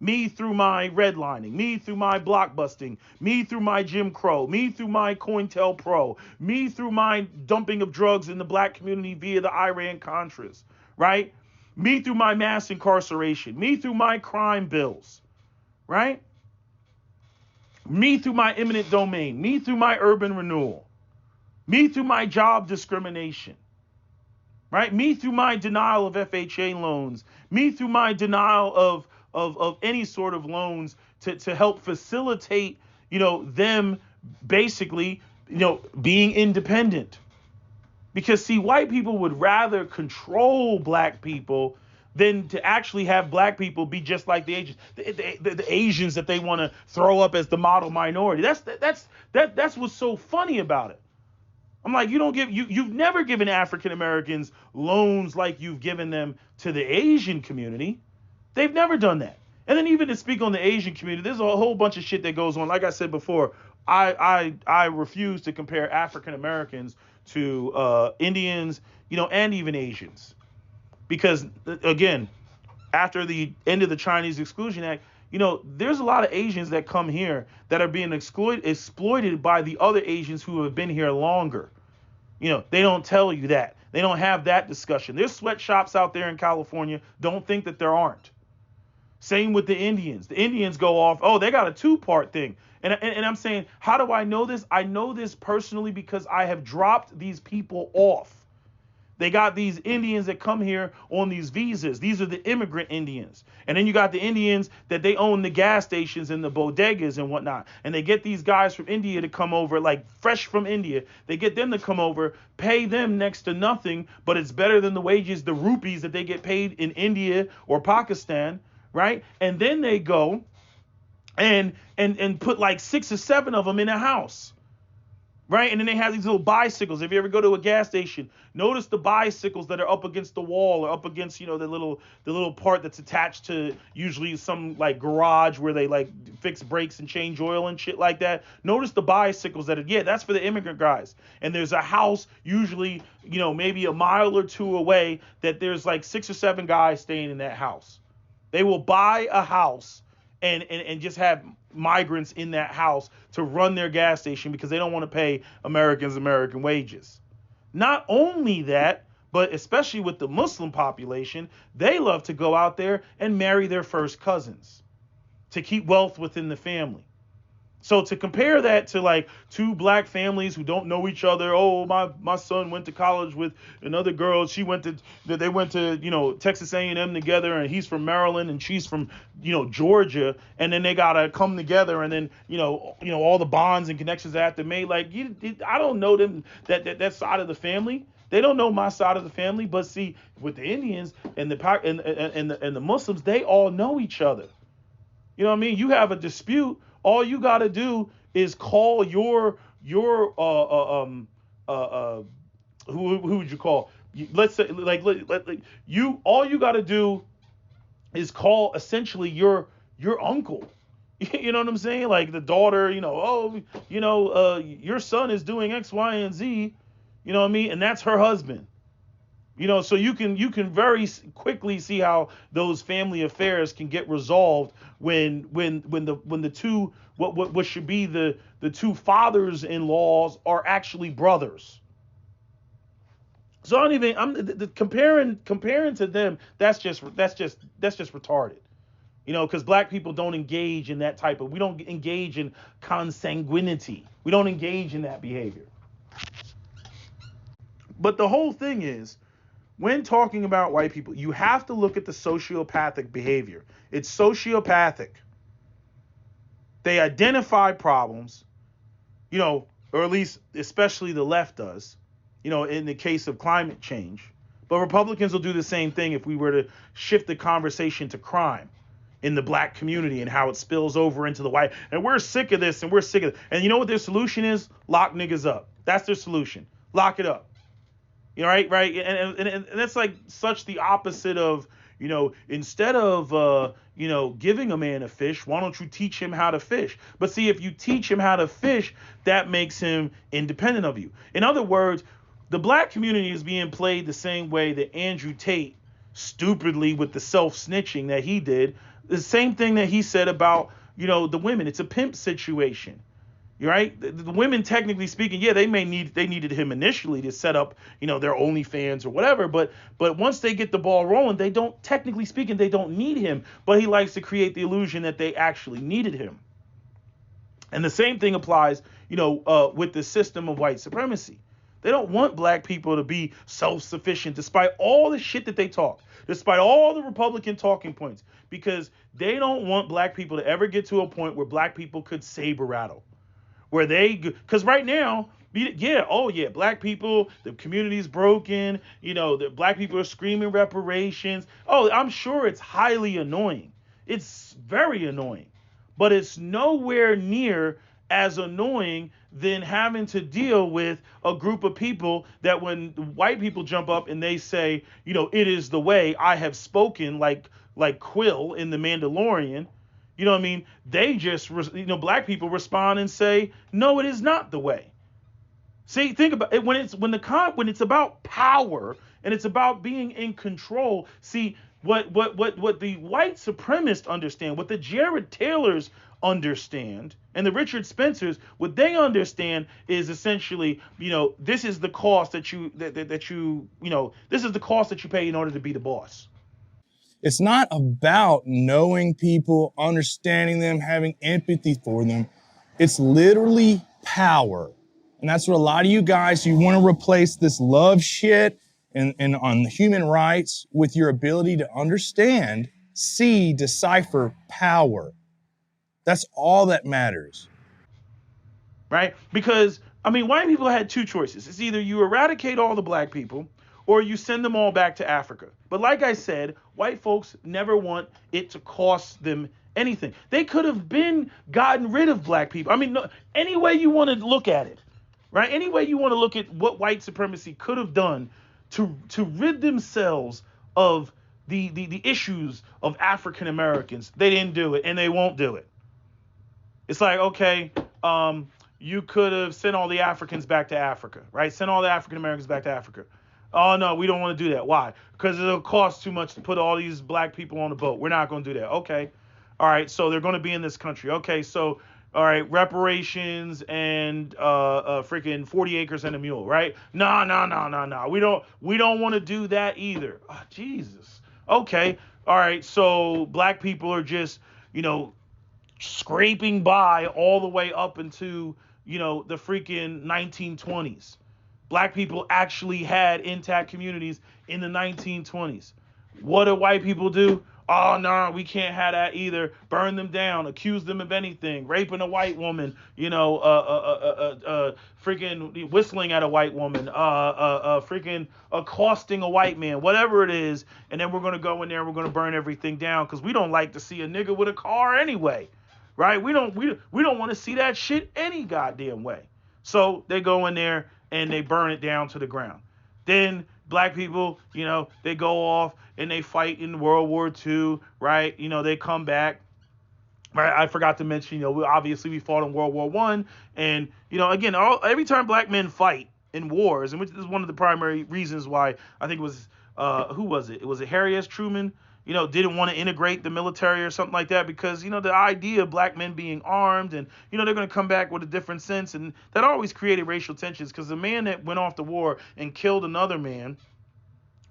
Me through my redlining, me through my blockbusting, me through my Jim Crow, me through my COINTELPRO, me through my dumping of drugs in the black community via the Iran-Contras, right? Me through my mass incarceration, me through my crime bills, right? Me through my eminent domain, me through my urban renewal, me through my job discrimination, right? Me through my denial of FHA loans, me through my denial of any sort of loans to help facilitate, them basically, being independent. Because see, white people would rather control black people than to actually have black people be just like the Asians, the Asians that they want to throw up as the model minority. That's what's so funny about it. I'm like, you've never given African Americans loans like you've given them to the Asian community. They've never done that. And then even to speak on the Asian community, there's a whole bunch of shit that goes on. Like I said before, I refuse to compare African Americans to Indians, and even Asians. Because again, after the end of the Chinese Exclusion Act, there's a lot of Asians that come here that are being exploited by the other Asians who have been here longer. They don't tell you that. They don't have that discussion. There's sweatshops out there in California. Don't think that there aren't. Same with the Indians. The Indians go off, oh, they got a two-part thing. And I'm saying, how do I know this? I know this personally because I have dropped these people off. They got these Indians that come here on these visas. These are the immigrant Indians. And then you got the Indians that they own the gas stations and the bodegas and whatnot. And they get these guys from India to come over, like fresh from India. They get them to come over, pay them next to nothing, but it's better than the wages, the rupees that they get paid in India or Pakistan, right? And then they go and put like 6 or 7 of them in a house. Right? And then they have these little bicycles. If you ever go to a gas station, notice the bicycles that are up against the wall or up against, the little part that's attached to usually some like garage where they like fix brakes and change oil and shit like that. Notice the bicycles that's for the immigrant guys. And there's a house usually, maybe a mile or two away that there's like 6 or 7 guys staying in that house. They will buy a house and just have migrants in that house to run their gas station because they don't want to pay Americans American wages. Not only that, but especially with the Muslim population, they love to go out there and marry their first cousins to keep wealth within the family. So to compare that to like 2 black families who don't know each other, oh, my son went to college with another girl, they went to Texas A&M together, and he's from Maryland and she's from Georgia, and then they gotta come together, and then all the bonds and connections that have to make. Like I don't know them that side of the family. They don't know my side of the family, but see, with the Indians and the Muslims, they all know each other. You know what I mean? You have a dispute. All you got to do is call your who would you call? Let's say all you got to do is call essentially your uncle. You know what I'm saying? Like the daughter, your son is doing X, Y, and Z. You know what I mean? And that's her husband. So you can very quickly see how those family affairs can get resolved when the two what should be the 2 fathers-in-laws are actually brothers. So I'm comparing to them. That's just retarded. Because black people don't engage in that we don't engage in consanguinity. We don't engage in that behavior. But the whole thing is, when talking about white people, you have to look at the sociopathic behavior. It's sociopathic. They identify problems, or at least especially the left does, in the case of climate change. But Republicans will do the same thing if we were to shift the conversation to crime in the black community and how it spills over into the white. And we're sick of this and we're sick of it. And you know what their solution is? Lock niggas up. That's their solution. Lock it up. Right? And that's like such the opposite of, Instead of, giving a man a fish, why don't you teach him how to fish? But see, if you teach him how to fish, that makes him independent of you. In other words, the black community is being played the same way that Andrew Tate stupidly with the self-snitching that he did. The same thing that he said about, the women. It's a pimp situation. Right? The women, technically speaking, yeah, they needed him initially to set up, their OnlyFans or whatever. But once they get the ball rolling, technically speaking, they don't need him. But he likes to create the illusion that they actually needed him. And the same thing applies, with the system of white supremacy. They don't want black people to be self-sufficient, despite all the shit that they talk, despite all the Republican talking points, because they don't want black people to ever get to a point where black people could saber rattle. Because right now, black people, the community's broken, the black people are screaming reparations. Oh, I'm sure it's highly annoying. It's very annoying, but it's nowhere near as annoying than having to deal with a group of people that when white people jump up and they say, it is the way, I have spoken, like Quill in The Mandalorian. You know what I mean? They just, black people respond and say, no, it is not the way. See, think about it when it's about power and it's about being in control. See, what the white supremacists understand, what the Jared Taylors understand, and the Richard Spencers, what they understand is essentially, this is the cost that you this is the cost that you pay in order to be the boss. It's not about knowing people, understanding them, having empathy for them. It's literally power. And that's what a lot of you guys, you want to replace this love shit and on human rights with your ability to understand, see, decipher power. That's all that matters. Right? Because, white people had two choices. It's either you eradicate all the black people or you send them all back to Africa. But like I said, white folks never want it to cost them anything. They could have gotten rid of black people. Any way you want to look at it, right? Any way you want to look at what white supremacy could have done to rid themselves of the issues of African Americans, they didn't do it, and they won't do it. It's like, okay, you could have sent all the Africans back to Africa, right? Send all the African Americans back to Africa. Oh, no, we don't want to do that. Why? Because it'll cost too much to put all these black people on a boat. We're not going to do that. Okay. All right. So they're going to be in this country. Okay. So, all right, reparations and freaking 40 acres and a mule, right? No. We don't want to do that either. Oh, Jesus. Okay. All right. So black people are just, scraping by all the way up into, the freaking 1920s. Black people actually had intact communities in the 1920s. What do white people do? Oh, no, we can't have that either. Burn them down, accuse them of anything, raping a white woman, freaking whistling at a white woman, freaking accosting a white man, whatever it is. And then we're going to go in there and we're going to burn everything down because we don't like to see a nigga with a car anyway, right? We don't want to see that shit any goddamn way. So they go in there and they burn it down to the ground. Then black people, they go off and they fight in World War II, right? They come back. Right? I forgot to mention, obviously we fought in World War I. And, again, every time black men fight in wars, and which is one of the primary reasons why I think it was, who was it? It was Harry S. Truman, didn't want to integrate the military or something like that because, the idea of black men being armed and, they're going to come back with a different sense. And that always created racial tensions because the man that went off to war and killed another man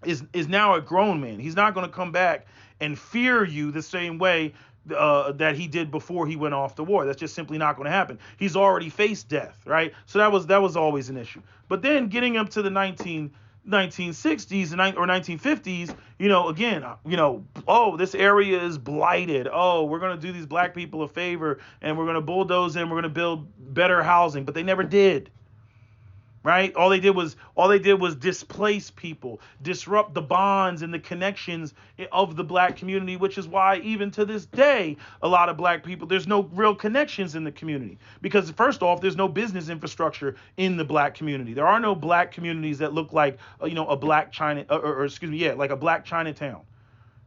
is now a grown man. He's not going to come back and fear you the same way that he did before he went off to war. That's just simply not going to happen. He's already faced death, right? So that was always an issue. But then getting up to the 1960s or 1950s, again, oh, this area is blighted. Oh, we're going to do these black people a favor and we're going to bulldoze them. We're going to build better housing, but they never did. Right? All they did was displace people, disrupt the bonds and the connections of the black community, which is why even to this day, a lot of black people, there's no real connections in the community because first off, there's no business infrastructure in the black community. There are no black communities that look like, a black China like a black Chinatown.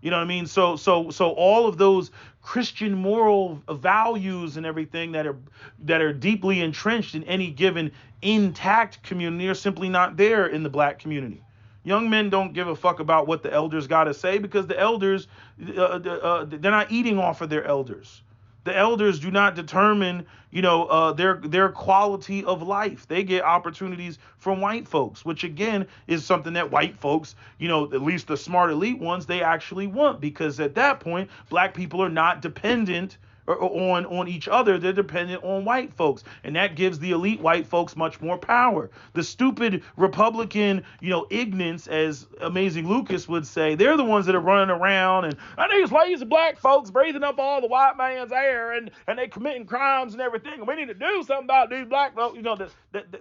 You know what I mean? So all of those Christian moral values and everything that are deeply entrenched in any given intact community are simply not there in the black community. Young men don't give a fuck about what the elders got to say, because the elders, they're not eating off of their elders. The elders do not determine, their quality of life. They get opportunities from white folks, which again is something that white folks, at least the smart elite ones, they actually want, because at that point, black people are not dependent on each other. They're dependent on white folks, and that gives the elite white folks much more power. The stupid Republican, ignorance, as Amazing Lucas would say, they're the ones that are running around and I think it's lazy black folks breathing up all the white man's air and they committing crimes and everything, and we need to do something about these black folks.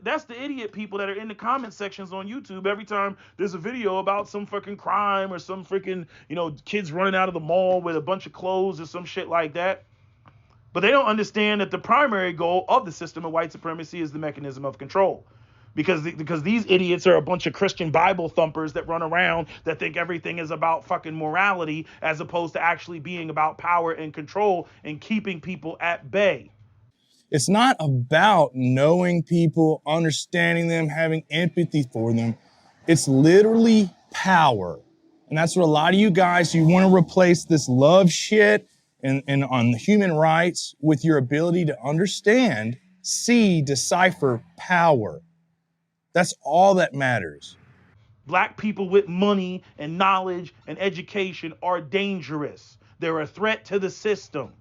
That's the idiot people that are in the comment sections on YouTube every time there's a video about some fucking crime or some freaking kids running out of the mall with a bunch of clothes or some shit like that. But they don't understand that the primary goal of the system of white supremacy is the mechanism of control. Because these idiots are a bunch of Christian Bible thumpers that run around that think everything is about fucking morality, as opposed to actually being about power and control and keeping people at bay. It's not about knowing people, understanding them, having empathy for them. It's literally power. And that's what a lot of you guys, you want to replace this love shit and on human rights with your ability to understand, see, decipher power. That's all that matters. Black people with money and knowledge and education are dangerous. They're a threat to the system,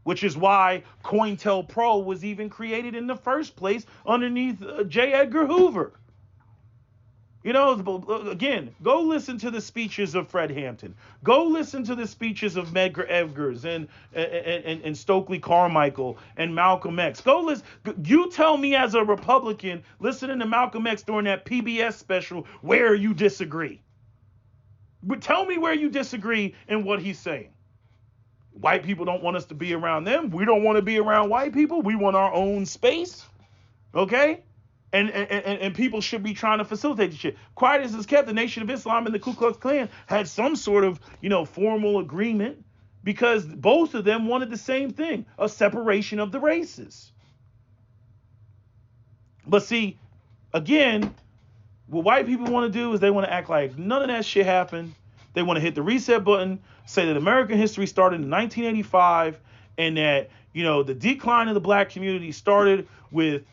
which is why COINTELPRO was even created in the first place underneath J. Edgar Hoover. Again, go listen to the speeches of Fred Hampton. Go listen to the speeches of Medgar Evers and Stokely Carmichael and Malcolm X. Go listen. You tell me as a Republican listening to Malcolm X during that PBS special where you disagree. But tell me where you disagree in what he's saying. White people don't want us to be around them. We don't want to be around white people. We want our own space. Okay? And people should be trying to facilitate this shit. Quiet as it's kept, the Nation of Islam and the Ku Klux Klan had some sort of, formal agreement, because both of them wanted the same thing, a separation of the races. But see, again, what white people want to do is they want to act like none of that shit happened. They want to hit the reset button, say that American history started in 1985, and that, the decline of the black community started with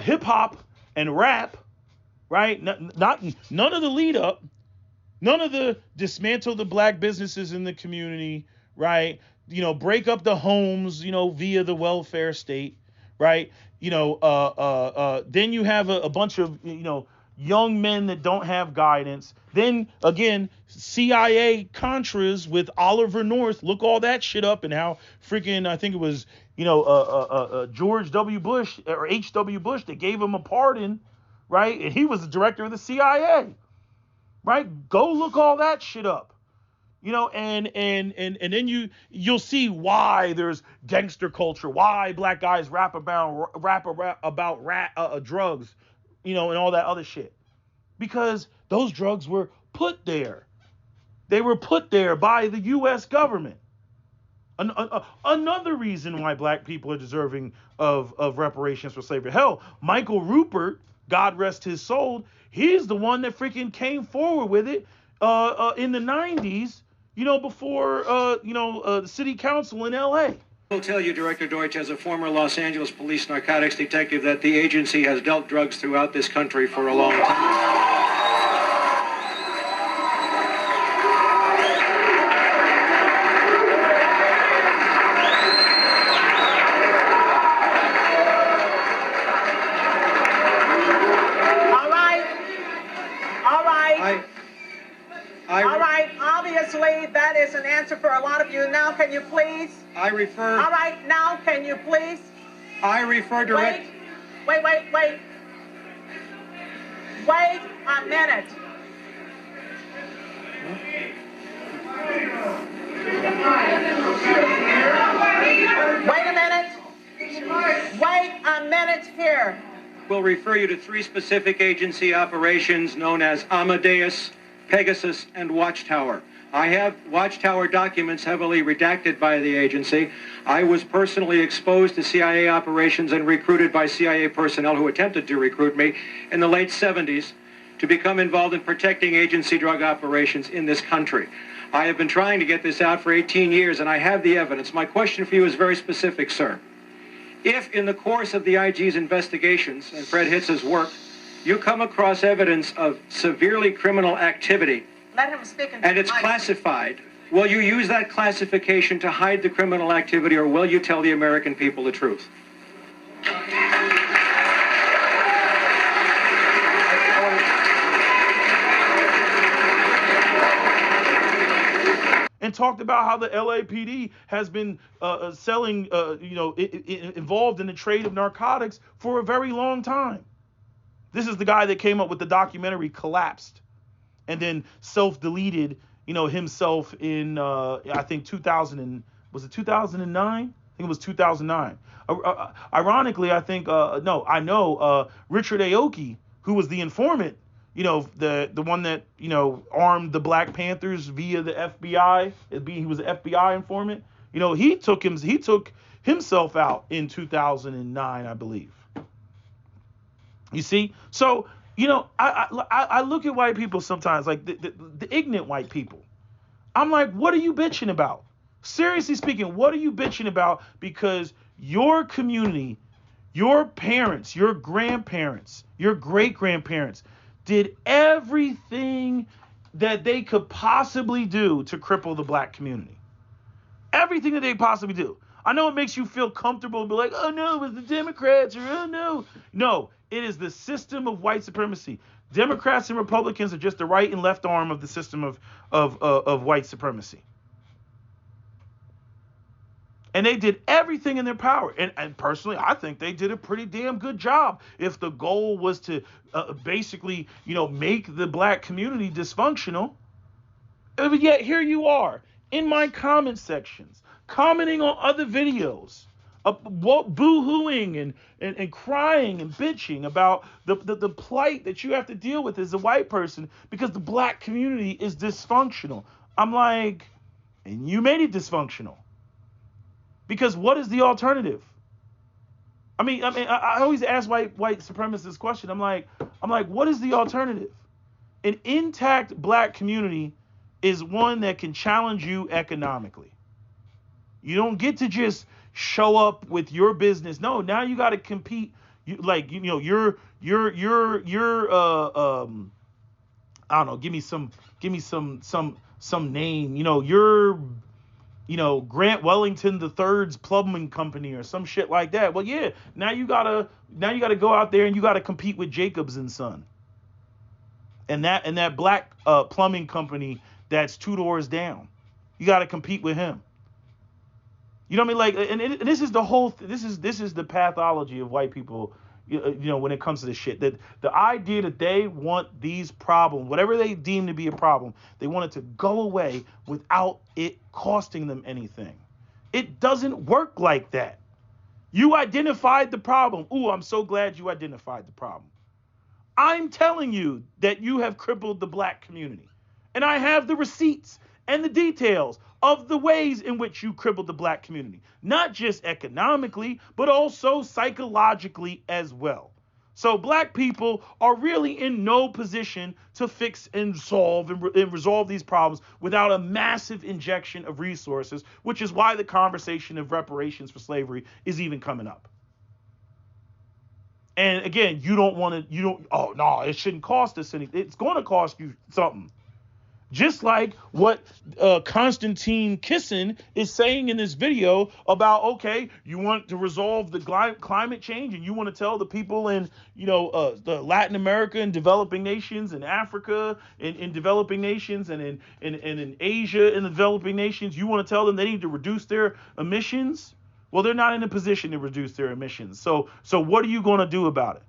hip hop and rap, right? None of the lead up, none of the dismantle the black businesses in the community, right? Break up the homes, via the welfare state, right? Then you have a bunch of, young men that don't have guidance. Then again, CIA Contras with Oliver North. Look all that shit up, and how freaking, I think it was, George W. Bush or H.W. Bush that gave him a pardon, right? And he was the director of the CIA, right? Go look all that shit up, and then you'll see why there's gangster culture, why black guys rap about drugs, and all that other shit, because those drugs were put there. They were put there by the U.S. government. Another reason why black people are deserving of reparations for slavery. Hell, Michael Rupert, God rest his soul, he's the one that freaking came forward with it in the 90s, before the city council in L.A. I will tell you, Director Deutsch, as a former Los Angeles police narcotics detective, that the agency has dealt drugs throughout this country for a long time. Obviously, that is an answer for a lot of you. Now, can you please? I refer... All right, now, can you please? I refer direct... Wait a minute. Wait a minute here. We'll refer you to 3 specific agency operations known as Amadeus, Pegasus, and Watchtower. I have Watchtower documents heavily redacted by the agency. I was personally exposed to CIA operations and recruited by CIA personnel who attempted to recruit me in the late 70s to become involved in protecting agency drug operations in this country. I have been trying to get this out for 18 years, and I have the evidence. My question for you is very specific, sir. If in the course of the IG's investigations and Fred Hitz's work, you come across evidence of severely criminal activity, Let him speak into and it's the mic. classified, will you use that classification to hide the criminal activity, or will you tell the American people the truth? And talked about how the LAPD has been selling, involved in the trade of narcotics for a very long time. This is the guy that came up with the documentary Collapsed and then self-deleted, himself in, I think 2009? I think it was 2009. Ironically, I think, Richard Aoki, who was the informant, the one that, armed the Black Panthers via the FBI. He was an FBI informant. He took himself out in 2009, I believe. You see? So, I look at white people sometimes, like the ignorant white people. I'm like, what are you bitching about? Seriously speaking, what are you bitching about? Because your community, your parents, your grandparents, your great-grandparents did everything that they could possibly do to cripple the Black community. Everything that they possibly do. I know it makes you feel comfortable, but like, oh no, it was the Democrats, or oh no. No, it is the system of white supremacy. Democrats and Republicans are just the right and left arm of the system of white supremacy. And they did everything in their power. And personally, I think they did a pretty damn good job. If the goal was to basically, make the Black community dysfunctional. But yet here you are in my comment sections, commenting on other videos, boo-hooing and crying and bitching about the plight that you have to deal with as a white person because the Black community is dysfunctional. I'm like, and you made it dysfunctional. Because what is the alternative? I always ask white supremacists this question. I'm like, what is the alternative? An intact Black community is one that can challenge you economically. You don't get to just show up with your business. No, now you got to compete. You're I don't know. Give me some name. You're Grant Wellington III's plumbing company or some shit like that. Well, yeah, now you gotta go out there and you gotta compete with Jacobs and Son. And that Black plumbing company that's 2 doors down. You gotta compete with him. You know what I mean? Like, and this is the whole. This is the pathology of white people. When it comes to this shit, that the idea that they want these problems, whatever they deem to be a problem, they want it to go away without it costing them anything. It doesn't work like that. You identified the problem. Ooh, I'm so glad you identified the problem. I'm telling you that you have crippled the Black community. And I have the receipts and the details of the ways in which you crippled the Black community, not just economically, but also psychologically as well. So Black people are really in no position to fix and solve and resolve these problems without a massive injection of resources, which is why the conversation of reparations for slavery is even coming up. And again, it shouldn't cost us anything. It's going to cost you something. Just like what Konstantine Kisin is saying in this video about, okay, you want to resolve the climate change and you want to tell the people in, the Latin America and developing nations and Africa in developing nations and in Asia in the developing nations, you want to tell them they need to reduce their emissions? Well, they're not in a position to reduce their emissions. So what are you going to do about it?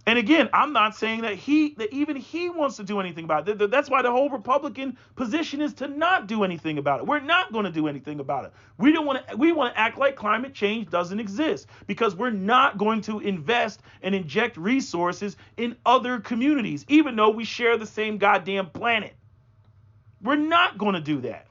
And again, I'm not saying that even he wants to do anything about it. That's why the whole Republican position is to not do anything about it. We're not going to do anything about it. We want to act like climate change doesn't exist because we're not going to invest and inject resources in other communities, even though we share the same goddamn planet. We're not going to do that.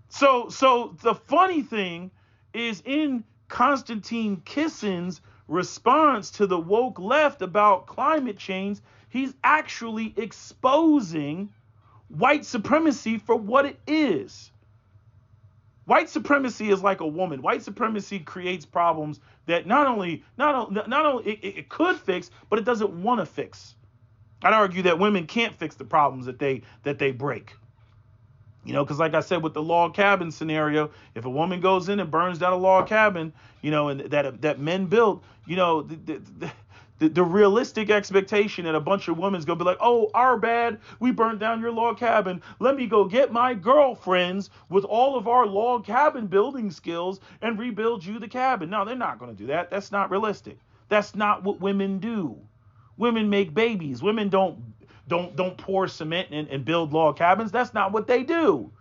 So the funny thing is, in Konstantine Kisin's response to the woke left about climate change, he's actually exposing white supremacy for what it is. White supremacy is like a woman. White supremacy creates problems that not only it could fix, but it doesn't want to fix. I'd argue that women can't fix the problems that they break. You know, because like I said, with the log cabin scenario, if a woman goes in and burns down a log cabin, you know, and that men built, you know, the realistic expectation that a bunch of women's gonna be like, oh, our bad, we burnt down your log cabin. Let me go get my girlfriends with all of our log cabin building skills and rebuild you the cabin. No, they're not gonna do that. That's not realistic. That's not what women do. Women make babies. Women don't pour cement and build log cabins. That's not what they do.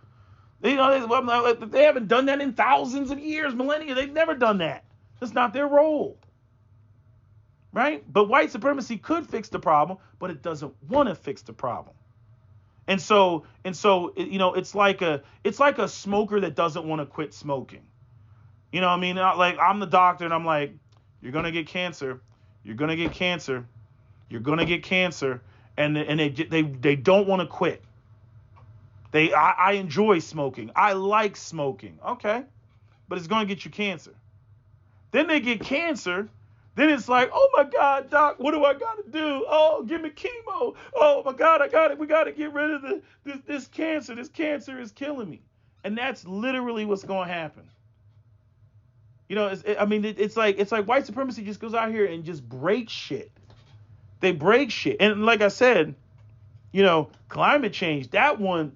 They haven't done that in thousands of years, millennia. They've never done that. That's not their role. Right? But white supremacy could fix the problem, but it doesn't want to fix the problem. And so, you know, it's like a smoker that doesn't want to quit smoking. You know what I mean? Like, I'm the doctor and I'm like, you're going to get cancer. You're going to get cancer. You're going to get cancer. And they don't want to quit. I enjoy smoking. I like smoking. Okay. But it's going to get you cancer. Then they get cancer. Then it's like, oh my God, doc, what do I got to do? Oh, give me chemo. Oh my God, I got it. We got to get rid of this cancer. This cancer is killing me. And that's literally what's going to happen. You know, it's like white supremacy just goes out here and just breaks shit. They break shit. And like I said, you know, climate change, that one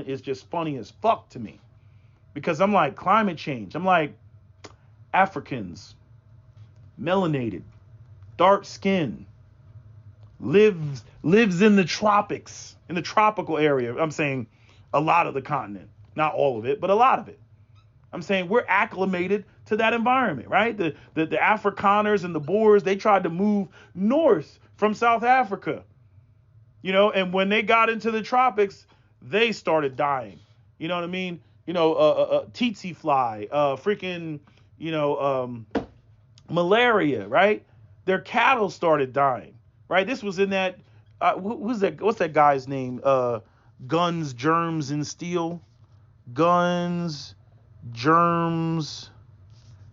is just funny as fuck to me. Because I'm like, climate change. I'm like, Africans, melanated, dark skin, lives in the tropics, in the tropical area. I'm saying a lot of the continent, not all of it, but a lot of it. I'm saying we're acclimated to that environment, right? The Afrikaners and the Boers, they tried to move north from South Africa, you know, and when they got into the tropics, they started dying. You know what I mean? You know, tsetse fly, freaking, you know, malaria, right? Their cattle started dying, right? This was in that, who's that? What's that guy's name? Guns, Germs, and Steel. Guns, Germs,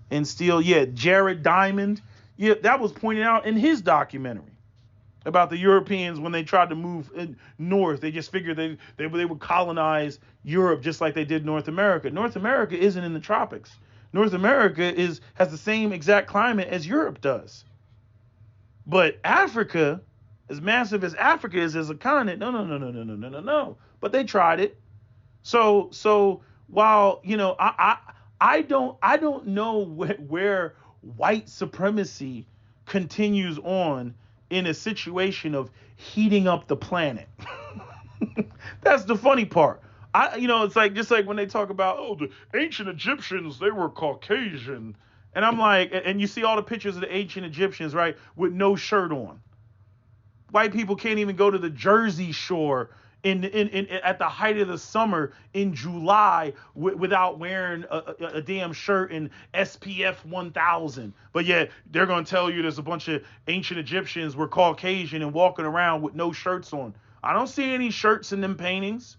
and Steel. Yeah, Jared Diamond. Yeah, that was pointed out in his documentary about the Europeans when they tried to move north. They just figured they would colonize Europe just like they did North America. North America isn't in the tropics. North America has the same exact climate as Europe does. But Africa, as massive as Africa is as a continent, no. But they tried it. So while, you know, I don't know where white supremacy continues on in a situation of heating up the planet. That's the funny part. You know, it's like, just like when they talk about, oh, the ancient Egyptians, they were Caucasian. And I'm like, and you see all the pictures of the ancient Egyptians, right, with no shirt on. White people can't even go to the Jersey Shore at the height of the summer in July without wearing a damn shirt in SPF 1000. But yet they're going to tell you there's a bunch of ancient Egyptians were Caucasian and walking around with no shirts on. I don't see any shirts in them paintings.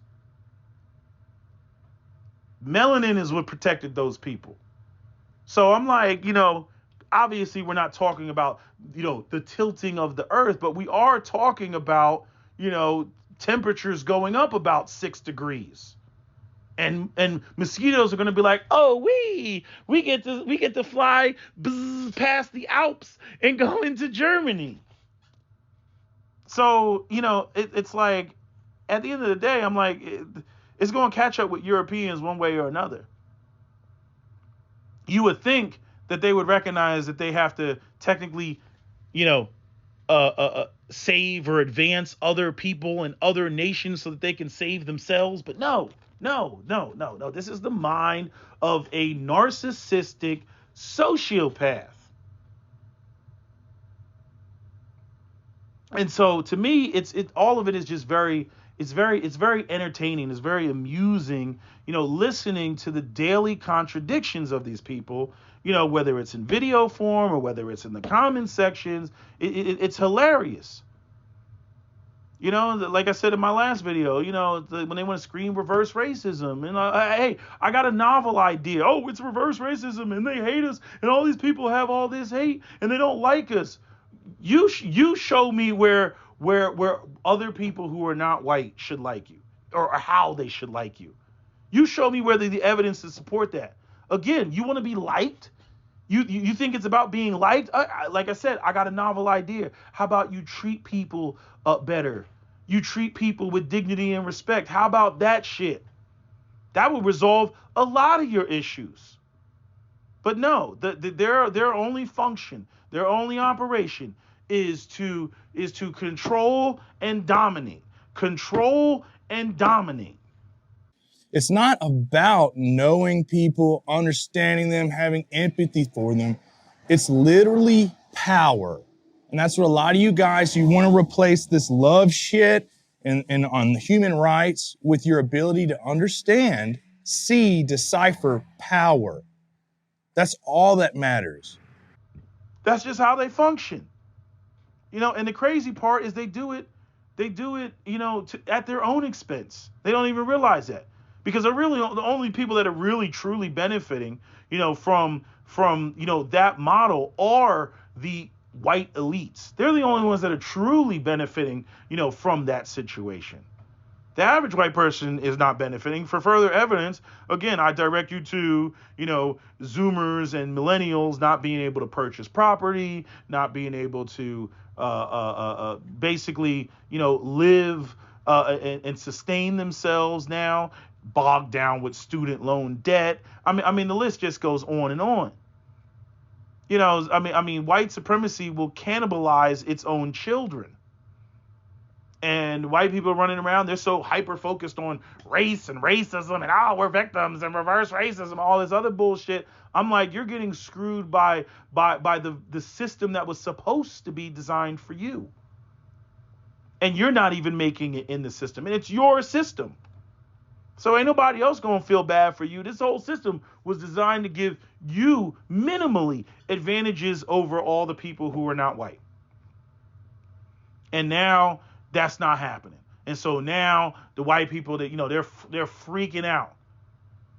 Melanin is what protected those people. So I'm like, you know, obviously we're not talking about, you know, the tilting of the earth, but we are talking about, you know, temperatures going up about 6 degrees. And mosquitoes are going to be like, oh, we get to fly past the Alps and go into Germany. So, you know, it's like, at the end of the day, I'm like, it's going to catch up with Europeans one way or another. You would think that they would recognize that they have to technically, you know, save or advance other people and other nations so that they can save themselves. But no. This is the mind of a narcissistic sociopath. And so to me, all of it is just it's very entertaining. It's very amusing, listening to the daily contradictions of these people, whether it's in video form or whether it's in the comment sections. It's hilarious. Like I said in my last video, when they want to scream reverse racism, and hey, I got a novel idea. Oh, it's reverse racism, and they hate us, and all these people have all this hate, and they don't like us. You show me where other people who are not white should like you, or how they should like you. You show me where the evidence to support that. Again, you want to be liked? You think it's about being liked? Like I said, I got a novel idea. How about you treat people better? You treat people with dignity and respect. How about that shit? That would resolve a lot of your issues. But no, their only function, their only operation is to control and dominate. Control and dominate. It's not about knowing people, understanding them, having empathy for them. It's literally power. And that's what a lot of you guys, you want to replace this love shit and on human rights with your ability to understand, see, decipher power. That's all that matters. That's just how they function. And the crazy part is they do it, at their own expense. They don't even realize that. Because they're really the only people that are really truly benefiting, from that model are the white elites. They're the only ones that are truly benefiting, from that situation. The average white person is not benefiting. For further evidence, again, I direct you to, Zoomers and millennials not being able to purchase property, not being able to basically, live and sustain themselves now, bogged down with student loan debt. I mean, the list just goes on and on. White supremacy will cannibalize its own children. And white people running around, they're so hyper focused on race and racism and we're victims and reverse racism, all this other bullshit. I'm like, you're getting screwed by the system that was supposed to be designed for you. And you're not even making it in the system. And it's your system. So ain't nobody else gonna feel bad for you. This whole system was designed to give you minimally advantages over all the people who are not white. And now that's not happening. And so now the white people that, they're freaking out.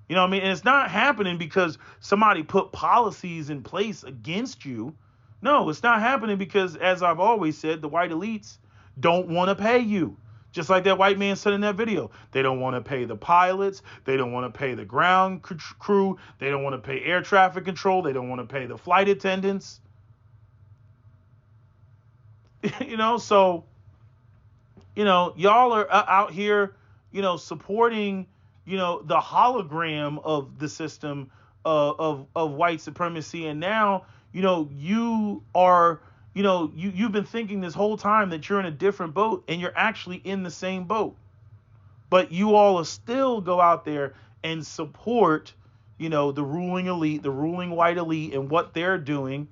And it's not happening because somebody put policies in place against you. No, it's not happening because, as I've always said, the white elites don't want to pay you. Just like that white man said in that video. They don't want to pay the pilots. They don't want to pay the ground crew. They don't want to pay air traffic control. They don't want to pay the flight attendants. So, y'all are out here, supporting, the hologram of the system of white supremacy. And now, you are, you've been thinking this whole time that you're in a different boat, and you're actually in the same boat. But you all will still go out there and support, the ruling elite, the ruling white elite, and what they're doing,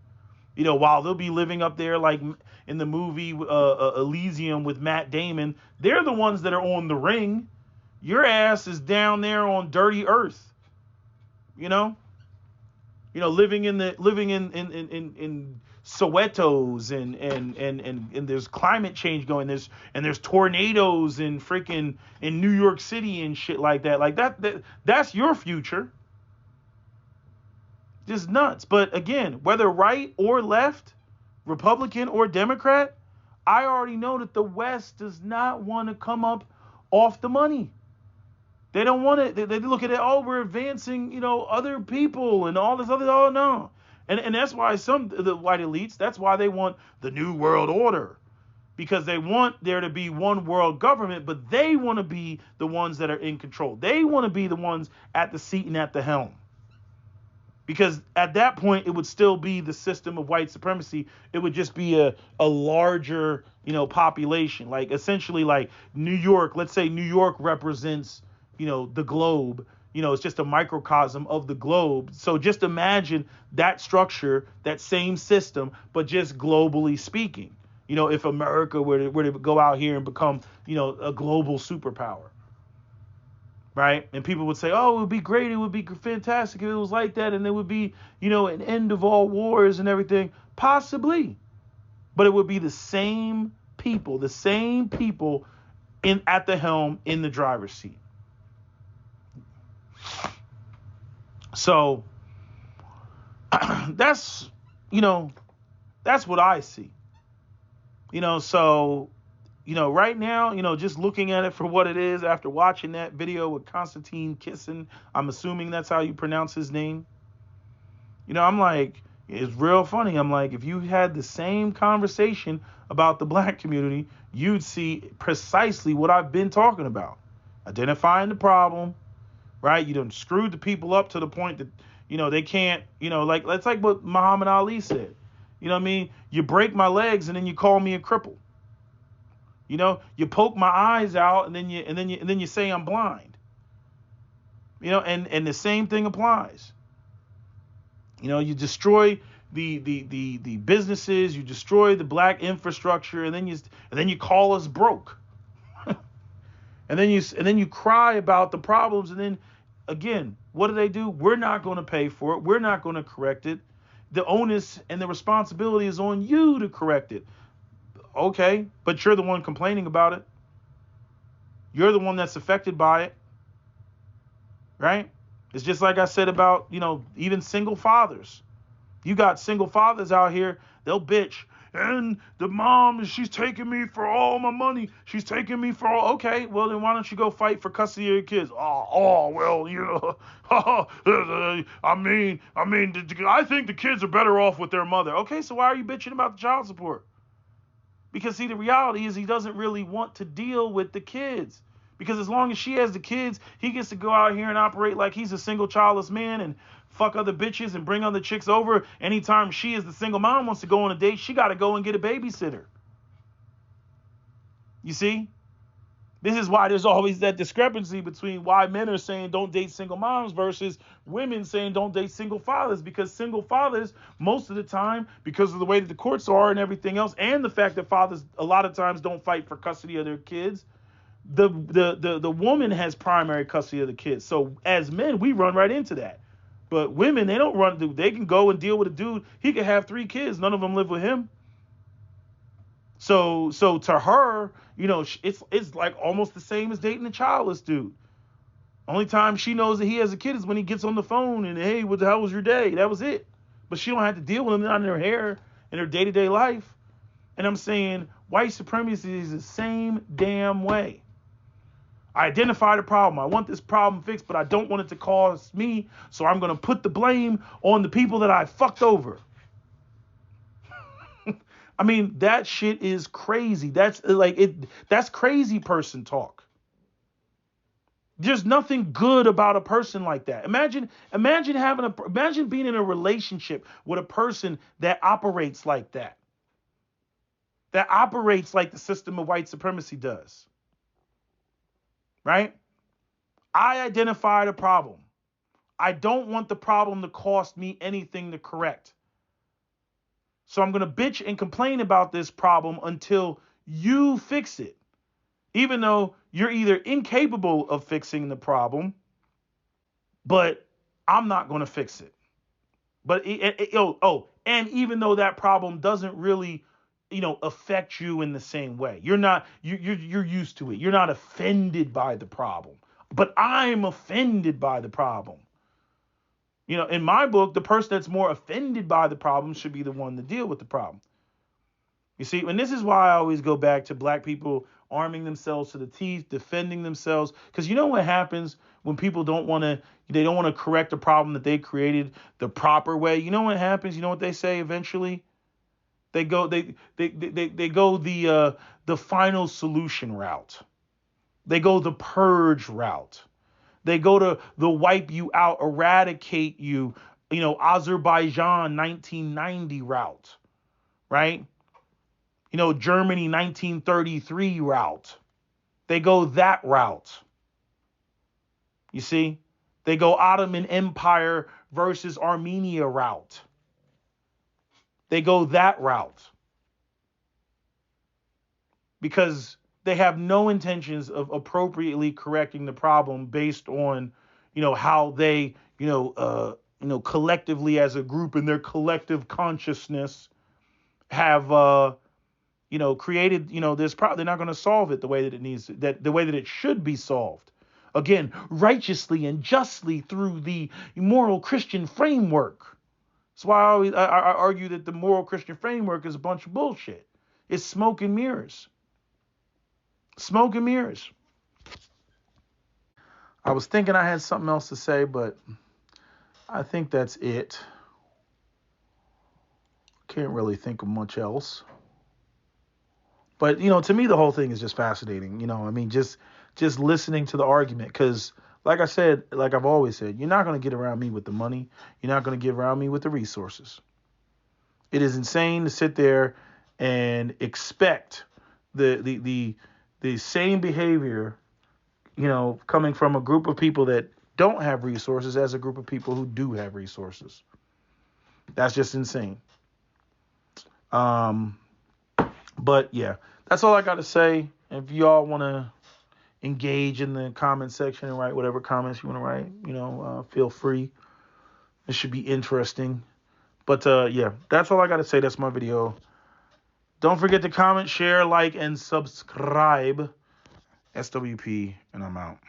while they'll be living up there like in the movie Elysium with Matt Damon. They're the ones that are on the ring. Your ass is down there on dirty earth. Living in Soweto's and there's climate change going, there's tornadoes in New York City and shit like that. Like that's your future. Just nuts. But again, whether right or left, Republican or Democrat, I already know that the West does not want to come up off the money. They don't want it. They look at it, we're advancing, other people and all this other, no. And that's why the white elites, that's why they want the New World Order. Because they want there to be one world government, but they want to be the ones that are in control. They want to be the ones at the seat and at the helm. Because at that point, it would still be the system of white supremacy. It would just be a larger, population. Like essentially like New York, let's say New York represents, the globe. It's just a microcosm of the globe. So just imagine that structure, that same system, but just globally speaking. if America were to go out here and become, a global superpower. Right? And people would say, oh, it would be great. It would be fantastic if it was like that. And there would be, an end of all wars and everything. Possibly. But it would be the same people at the helm, in the driver's seat. So that's what I see. So, right now, just looking at it for what it is after watching that video with Konstantine Kisin, I'm assuming that's how you pronounce his name. I'm like, it's real funny. I'm like, if you had the same conversation about the black community, you'd see precisely what I've been talking about. Identifying the problem, right? You done screwed the people up to the point that, they can't, that's like what Muhammad Ali said. You know what I mean? You break my legs and then you call me a cripple. You poke my eyes out and then you say I'm blind. And the same thing applies. You destroy the businesses, you destroy the black infrastructure, and then you call us broke. and then you cry about the problems, and then again, what do? We're not going to pay for it. We're not going to correct it. The onus and the responsibility is on you to correct it. Okay, but you're the one complaining about it. You're the one that's affected by it. Right? It's just like I said about, even single fathers. You got single fathers out here, they'll bitch. And the mom, she's taking me for all my money. She's taking me for all. Okay, well, then why don't you go fight for custody of your kids? Well, I think the kids are better off with their mother. Okay, so why are you bitching about the child support? Because, see, the reality is he doesn't really want to deal with the kids. Because as long as she has the kids, he gets to go out here and operate like he's a single childless man and fuck other bitches and bring other chicks over. Anytime she, as the single mom, wants to go on a date, she got to go and get a babysitter. You see? This is why there's always that discrepancy between why men are saying don't date single moms versus women saying don't date single fathers. Because single fathers, most of the time, because of the way that the courts are and everything else, and the fact that fathers a lot of times don't fight for custody of their kids, the woman has primary custody of the kids. So as men, we run right into that. But women, they don't run. They can go and deal with a dude. He could have 3 kids. None of them live with him. So to her, it's like almost the same as dating a childless dude. Only time she knows that he has a kid is when he gets on the phone and, hey, what the hell was your day? That was it. But she don't have to deal with him, not in her hair, in her day-to-day life. And I'm saying white supremacy is the same damn way. I identify the problem. I want this problem fixed, but I don't want it to cause me. So I'm going to put the blame on the people that I fucked over. I mean, that shit is crazy. That's crazy person talk. There's nothing good about a person like that. Imagine being in a relationship with a person that operates like that. That operates like the system of white supremacy does. Right? I identified a problem. I don't want the problem to cost me anything to correct. So I'm going to bitch and complain about this problem until you fix it. Even though you're either incapable of fixing the problem, but I'm not going to fix it. But and even though that problem doesn't really affect you in the same way. You're used to it. You're not offended by the problem. But I'm offended by the problem. In my book, the person that's more offended by the problem should be the one to deal with the problem. You see, and this is why I always go back to black people arming themselves to the teeth, defending themselves. Because you know what happens when people don't want to correct a problem that they created the proper way? You know what happens? You know what they say eventually? They go the final solution route. They go the purge route. They go to the wipe you out, eradicate you, Azerbaijan 1990 route, right? Germany 1933 route. They go that route. You see? They go Ottoman Empire versus Armenia route. They go that route. because they have no intentions of appropriately correcting the problem based on, how they, collectively as a group in their collective consciousness have, created, this problem. They're not going to solve it the way that it needs, the way that it should be solved. Again, righteously and justly through the moral Christian framework. That's why I argue that the moral Christian framework is a bunch of bullshit. It's smoke and mirrors. Smoke and mirrors. I was thinking I had something else to say, but I think that's it. Can't really think of much else. But, to me, the whole thing is just fascinating. Just listening to the argument, because like I said, like I've always said, you're not going to get around me with the money. You're not going to get around me with the resources. It is insane to sit there and expect the same behavior, coming from a group of people that don't have resources as a group of people who do have resources. That's just insane. But yeah, that's all I got to say. If y'all want to engage in the comment section and write whatever comments you want to write, feel free. It should be interesting. But yeah, that's all I got to say. That's my video. Don't forget to comment, share, like, and subscribe. SWP, and I'm out.